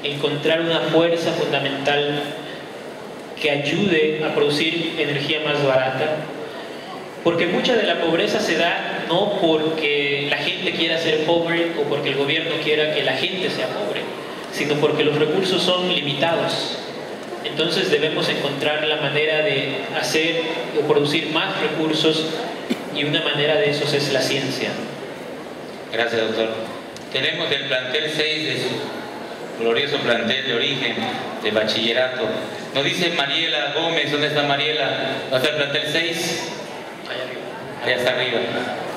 encontrar una fuerza fundamental que ayude a producir energía más barata? Porque mucha de la pobreza se da no porque la gente quiera ser pobre o porque el gobierno quiera que la gente sea pobre, sino porque los recursos son limitados. Entonces debemos encontrar la manera de hacer o producir más recursos y una manera de eso es la ciencia. Gracias, doctor. Tenemos del plantel 6 de su glorioso plantel de origen de bachillerato Nos dice Mariela Gómez, ¿dónde está Mariela? ¿Dónde está el plantel 6? Allá arriba. Allá está arriba.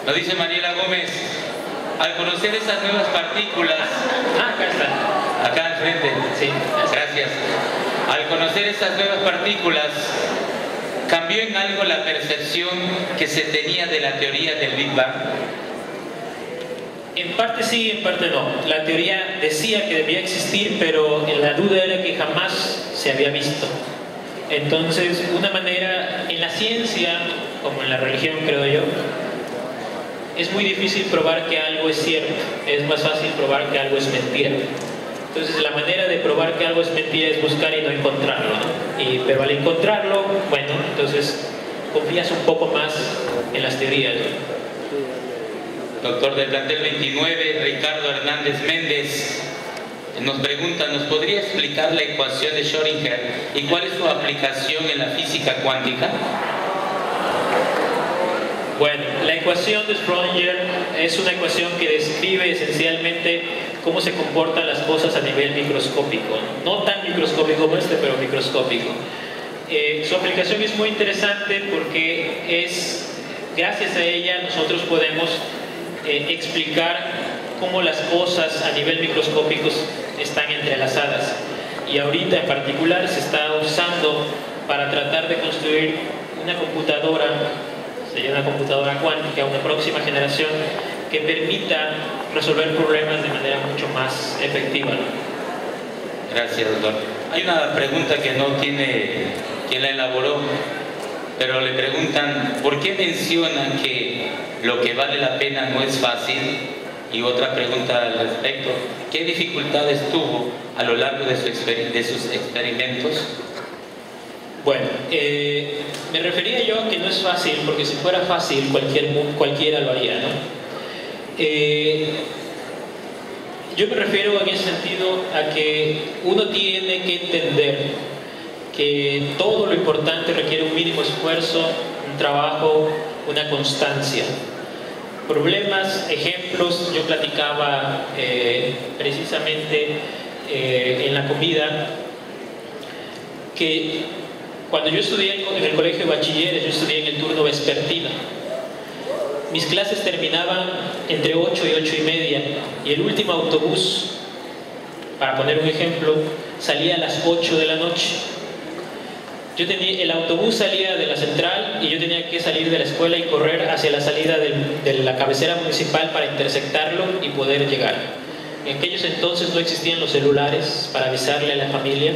Nos dice Mariela Gómez, al conocer esas nuevas partículas... Acá está. Acá al frente. Sí. Gracias. Al conocer esas nuevas partículas, ¿cambió en algo la percepción que se tenía de la teoría del Big Bang? En parte sí, en parte no. La teoría decía que debía existir, pero la duda era que jamás se había visto. Entonces, una manera, en la ciencia, como en la religión creo yo, es muy difícil probar que algo es cierto. Es más fácil probar que algo es mentira. Entonces, la manera de probar que algo es mentira es buscar y no encontrarlo, ¿no? Pero al encontrarlo, bueno, entonces confías un poco más en las teorías, ¿no? Doctor del plantel 29, Ricardo Hernández Méndez, nos pregunta, ¿nos podría explicar la ecuación de Schrödinger y cuál es su aplicación en la física cuántica? Bueno, la ecuación de Schrödinger es una ecuación que describe esencialmente cómo se comportan las cosas a nivel microscópico. No tan microscópico como este, pero microscópico. Su aplicación es muy interesante porque gracias a ella nosotros podemos explicar cómo las cosas a nivel microscópico están entrelazadas. Y ahorita en particular se está usando para tratar de construir una computadora, sería una computadora cuántica, una próxima generación que permita resolver problemas de manera mucho más efectiva, ¿no? Gracias, doctor. Hay una pregunta que no tiene quien la elaboró, pero le preguntan, ¿por qué mencionan que lo que vale la pena no es fácil? Y otra pregunta al respecto, ¿qué dificultades tuvo a lo largo de sus experimentos? Bueno, me refería yo a que no es fácil, porque si fuera fácil cualquiera lo haría, ¿no? Yo me refiero en ese sentido a que uno tiene que entender que todo lo importante requiere un mínimo esfuerzo, un trabajo, una constancia. Problemas, ejemplos, yo platicaba precisamente en la comida que cuando yo estudié en el colegio de bachilleres, yo estudié en el turno vespertino. Mis clases terminaban entre 8 y 8 y media y el último autobús, para poner un ejemplo, salía a las 8 de la noche. El autobús salía de la central y yo tenía que salir de la escuela y correr hacia la salida de la cabecera municipal para interceptarlo y poder llegar. En aquellos entonces no existían los celulares para avisarle a la familia.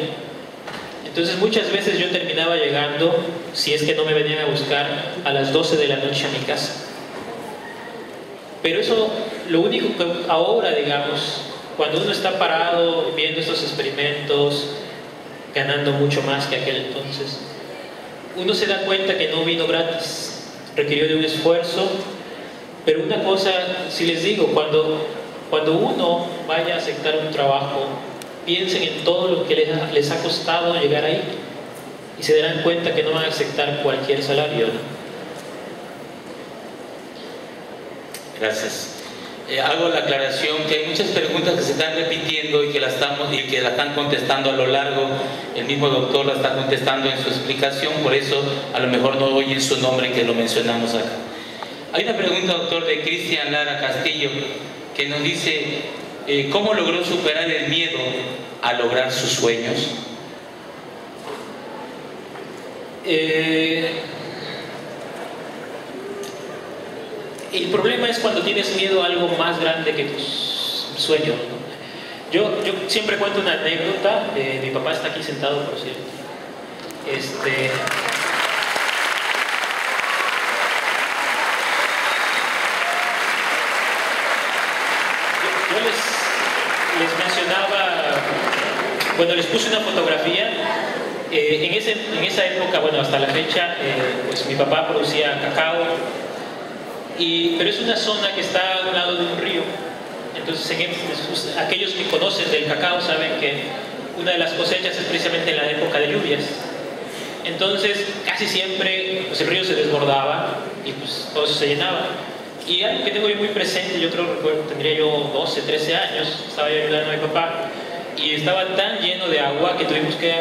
Entonces muchas veces yo terminaba llegando, si es que no me venían a buscar, a las 12 de la noche a mi casa. Pero eso, lo único que ahora, digamos, cuando uno está parado viendo estos experimentos, ganando mucho más que aquel entonces, uno se da cuenta que no vino gratis, requirió de un esfuerzo. Pero una cosa, si les digo, cuando uno vaya a aceptar un trabajo, piensen en todo lo que les ha costado llegar ahí y se darán cuenta que no van a aceptar cualquier salario, ¿no? Gracias. Hago la aclaración que hay muchas preguntas que se están repitiendo y que la están contestando a lo largo. El mismo doctor la está contestando en su explicación, por eso a lo mejor no oyen su nombre que lo mencionamos acá. Hay una pregunta, doctor, de Cristian Lara Castillo, que nos dice, ¿cómo logró superar el miedo a lograr sus sueños? El problema es cuando tienes miedo a algo más grande que tus sueños, ¿no? Yo siempre cuento una anécdota. Mi papá está aquí sentado, por cierto. Yo les mencionaba, bueno, les puse una fotografía. En esa época, bueno, hasta la fecha, pues mi papá producía cacao. Pero es una zona que está a un lado de un río. Entonces, aquellos que conocen del cacao saben que una de las cosechas es precisamente en la época de lluvias. Entonces, casi siempre pues, el río se desbordaba y pues, todo eso se llenaba. Y algo que tengo yo muy presente, yo creo que tendría yo 12, 13 años, estaba yo ayudando a mi papá y estaba tan lleno de agua que tuvimos que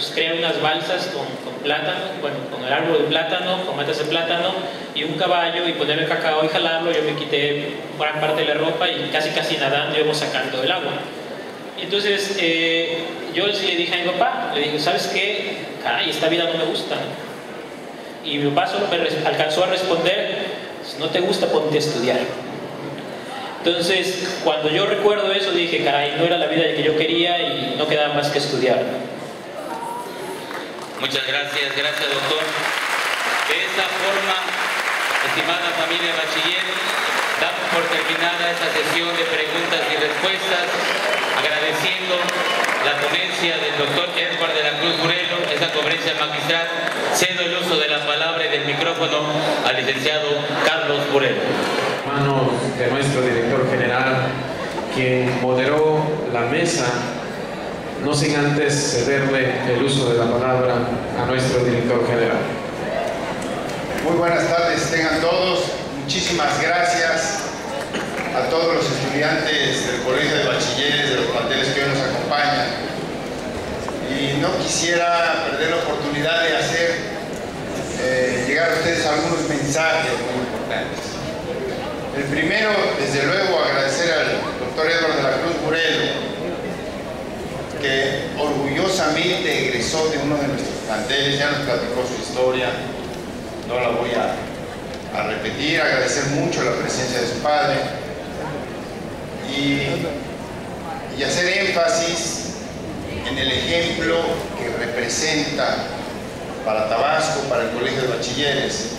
pues crear unas balsas con plátano, bueno, con el árbol de plátano, con matas de plátano y un caballo, y ponerle cacao y jalarlo. Yo me quité gran parte de la ropa y casi nadando íbamos sacando el agua. Entonces yo le dije a mi papá, le dije, ¿sabes qué? Caray, esta vida no me gusta. Y mi papá solo me alcanzó a responder, si no te gusta, ponte a estudiar. Entonces, cuando yo recuerdo eso, dije, caray, no era la vida que yo quería y no quedaba más que estudiar. Muchas gracias, doctor. De esta forma, estimada familia bachiller, damos por terminada esta sesión de preguntas y respuestas, agradeciendo la ponencia del doctor Edward de la Cruz Burelo, esta conferencia magistral. Cedo el uso de la palabra y del micrófono al licenciado Carlos Burelo. Manos de nuestro director general, quien moderó la mesa, no sin antes cederle el uso de la palabra a nuestro director general. Muy buenas tardes, tengan todos. Muchísimas gracias a todos los estudiantes del Colegio de Bachilleres, de los planteles que hoy nos acompañan. Y no quisiera perder la oportunidad de hacer llegar a ustedes algunos mensajes muy importantes. El primero, desde luego, agradecer al doctor Edward de la Cruz Burelo, que orgullosamente egresó de uno de nuestros planteles. Ya nos platicó su historia, no la voy a repetir. Agradecer mucho la presencia de su padre y hacer énfasis en el ejemplo que representa para Tabasco, para el Colegio de Bachilleres,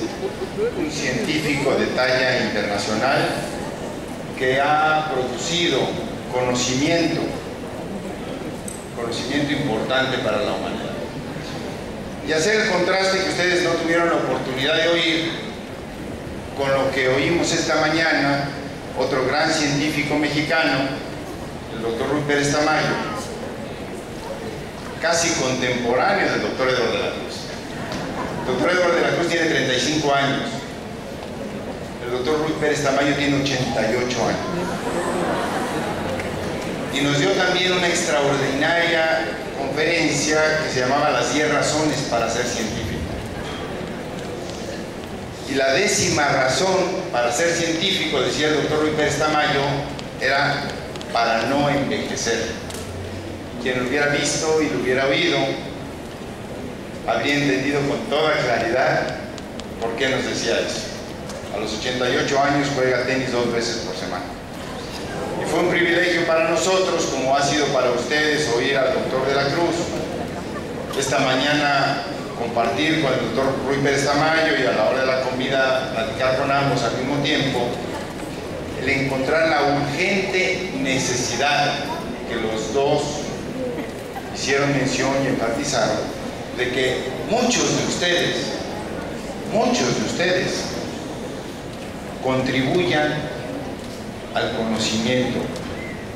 un científico de talla internacional que ha producido conocimiento importante para la humanidad. Y hacer el contraste que ustedes no tuvieron la oportunidad de oír con lo que oímos esta mañana, otro gran científico mexicano, el doctor Ruy Pérez Tamayo, casi contemporáneo del doctor Edward de la Cruz. El doctor Edward de la Cruz tiene 35 años, el doctor Ruy Pérez Tamayo tiene 88 años. Y nos dio también una extraordinaria conferencia que se llamaba Las 10 razones para ser científico. Y la 10ª razón para ser científico, decía el doctor Ruy Pérez Tamayo, era para no envejecer. Quien lo hubiera visto y lo hubiera oído habría entendido con toda claridad por qué nos decía eso. A los 88 años juega tenis 2 veces por semana. Y fue un privilegio para nosotros, como ha sido para ustedes, oír al doctor de la Cruz. Esta mañana compartir con el doctor Ruy Pérez Tamayo y a la hora de la comida platicar con ambos al mismo tiempo, el encontrar la urgente necesidad que los dos hicieron mención y enfatizaron de que muchos de ustedes contribuyan al conocimiento,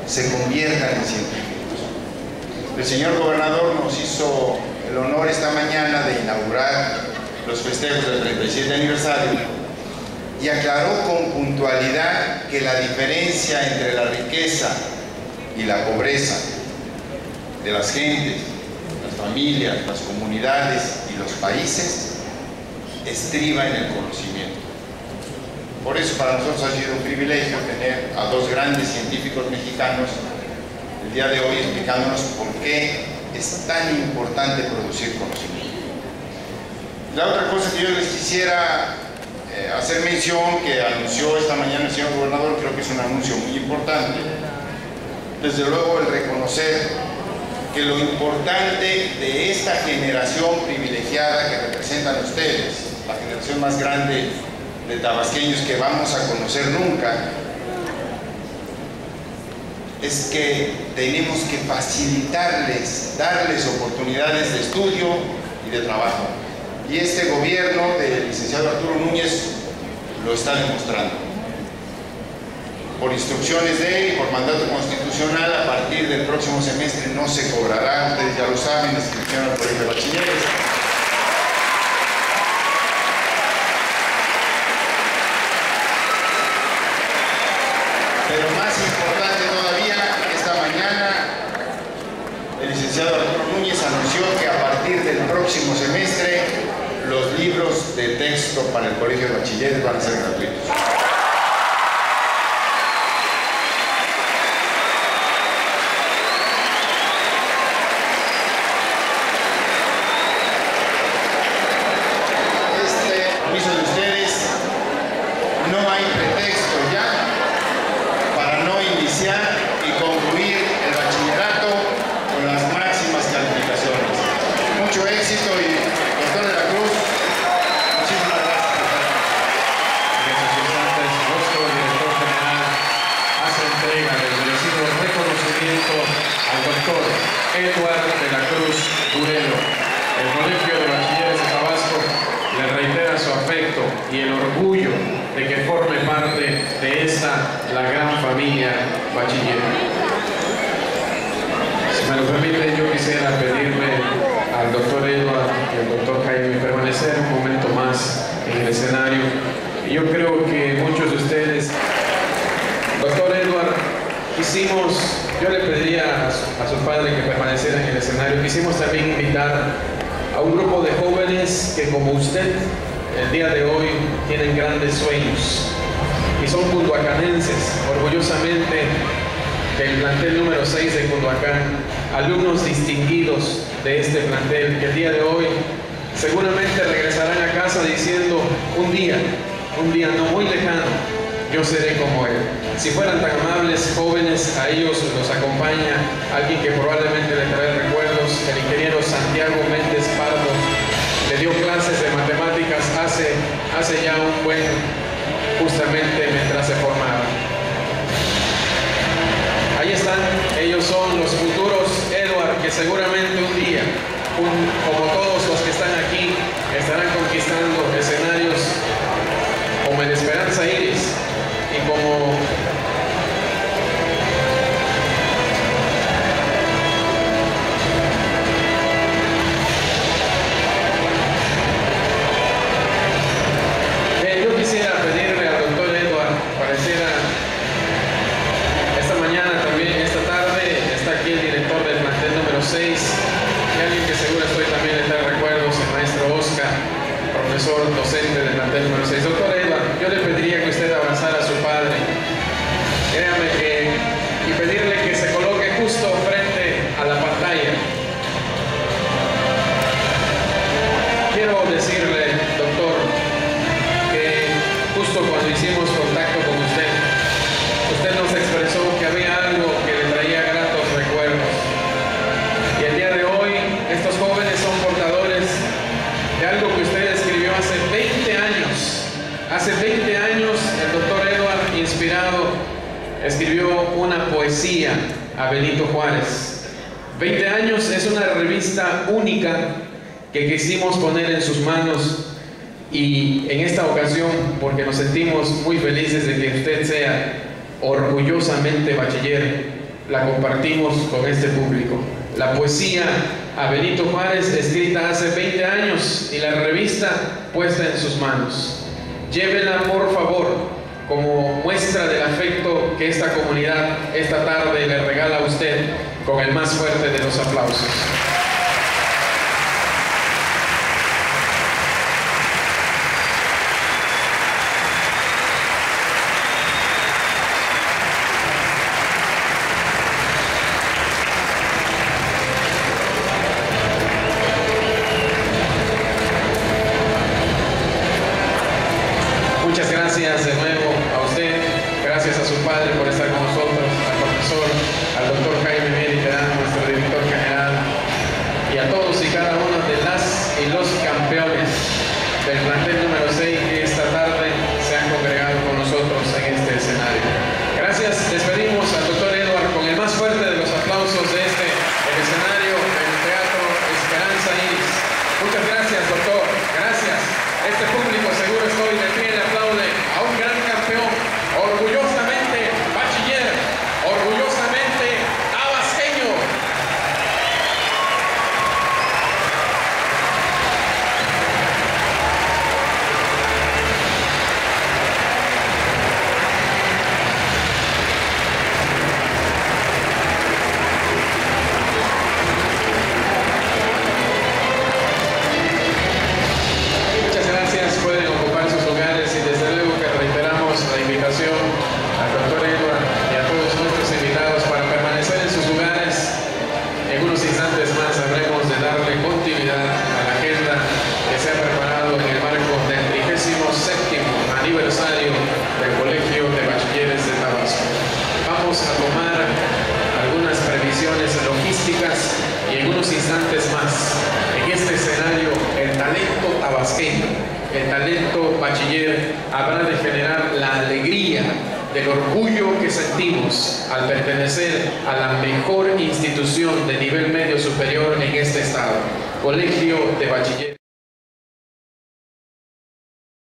se conviertan en científicos. El señor gobernador nos hizo el honor esta mañana de inaugurar los festejos del 37 aniversario y aclaró con puntualidad que la diferencia entre la riqueza y la pobreza de las gentes, las familias, las comunidades y los países estriba en el conocimiento. Por eso para nosotros ha sido un privilegio tener a dos grandes científicos mexicanos el día de hoy explicándonos por qué es tan importante producir conocimiento. La otra cosa que yo les quisiera hacer mención, que anunció esta mañana el señor gobernador, creo que es un anuncio muy importante, desde luego el reconocer que lo importante de esta generación privilegiada que representan ustedes, la generación más grande de tabasqueños que vamos a conocer nunca, es que tenemos que facilitarles, darles oportunidades de estudio y de trabajo. Y este gobierno del licenciado Arturo Núñez lo está demostrando. Por instrucciones de él y por mandato constitucional, a partir del próximo semestre no se cobrará, ustedes ya lo saben, la inscripción al Colegio de Bachilleres. Pero más importante todavía, esta mañana el licenciado Arturo Núñez anunció que a partir próximo semestre los libros de texto para el Colegio de Bachilleres van a ser gratuitos. Edward de la Cruz Burelo. El Colegio de Bachilleres de Tabasco le reitera su afecto y el orgullo de que forme parte de esta, la gran familia bachillera. Si me lo permite, yo quisiera pedirle al doctor Edward y al doctor Jaime permanecer un momento más en el escenario. Yo creo que muchos de ustedes, doctor Edward, yo le pediría a su padre que permaneciera en el escenario. Quisimos también invitar a un grupo de jóvenes que, como usted, el día de hoy tienen grandes sueños y son cunduacanenses, orgullosamente del plantel número 6 de Cunduacán, alumnos distinguidos de este plantel que el día de hoy seguramente regresarán a casa diciendo: un día no muy lejano, yo seré como él. Si fueran tan amables, jóvenes, a ellos los acompaña alguien que probablemente le trae recuerdos. El ingeniero Santiago Méndez Pardo le dio clases de matemáticas hace ya un buen, justamente mientras se formaba. Ahí están, ellos son los futuros Edward, que seguramente un día, como todos los que están aquí, estarán conquistando escenarios como el Esperanza Iris y como yo quisiera pedirle al doctor Edward pareciera esta mañana, también esta tarde, está aquí el director del plantel número 6 y alguien que seguro estoy también le trae recuerdos, el maestro Oscar, profesor docente del plantel número 6. Doctor Edward, yo le pediría que usted abrazara a su padre, créame y pedirle que se coloque justo frente a la pantalla. Quiero decirle, doctor, que justo cuando hicimos contacto con usted nos expresó que había algo que le traía gratos recuerdos. Y el día de hoy, estos jóvenes son portadores de algo que usted escribió hace 20 años. Hace 20 años, el doctor Edward, inspirado, escribió una poesía a Benito Juárez. 20 años es una revista única que quisimos poner en sus manos, y en esta ocasión, porque nos sentimos muy felices de que usted sea orgullosamente bachiller, la compartimos con este público. La poesía a Benito Juárez, escrita hace 20 años, y la revista puesta en sus manos. Llévenla, por favor, como muestra del afecto que esta comunidad esta tarde le regala a usted, con el más fuerte de los aplausos. Muchas gracias de nuevo a usted, gracias a su padre por estar con nosotros, al profesor, al doctor Jaime Mérida, nuestro director general, y a todos y cada uno de las y los campeones del plantel número 6 que esta tarde se han congregado con nosotros en este escenario. Gracias, despedimos al doctor Edward con el más fuerte de los aplausos de el escenario del Teatro Esperanza Iris. Muchas gracias, doctor, gracias. Este público seguro estoy de pie le aplaude a un gran campeón, orgullosamente bachiller, orgullosamente tabasqueño. el orgullo que sentimos al pertenecer a la mejor institución de nivel medio superior en este estado, Colegio de Bachilleres.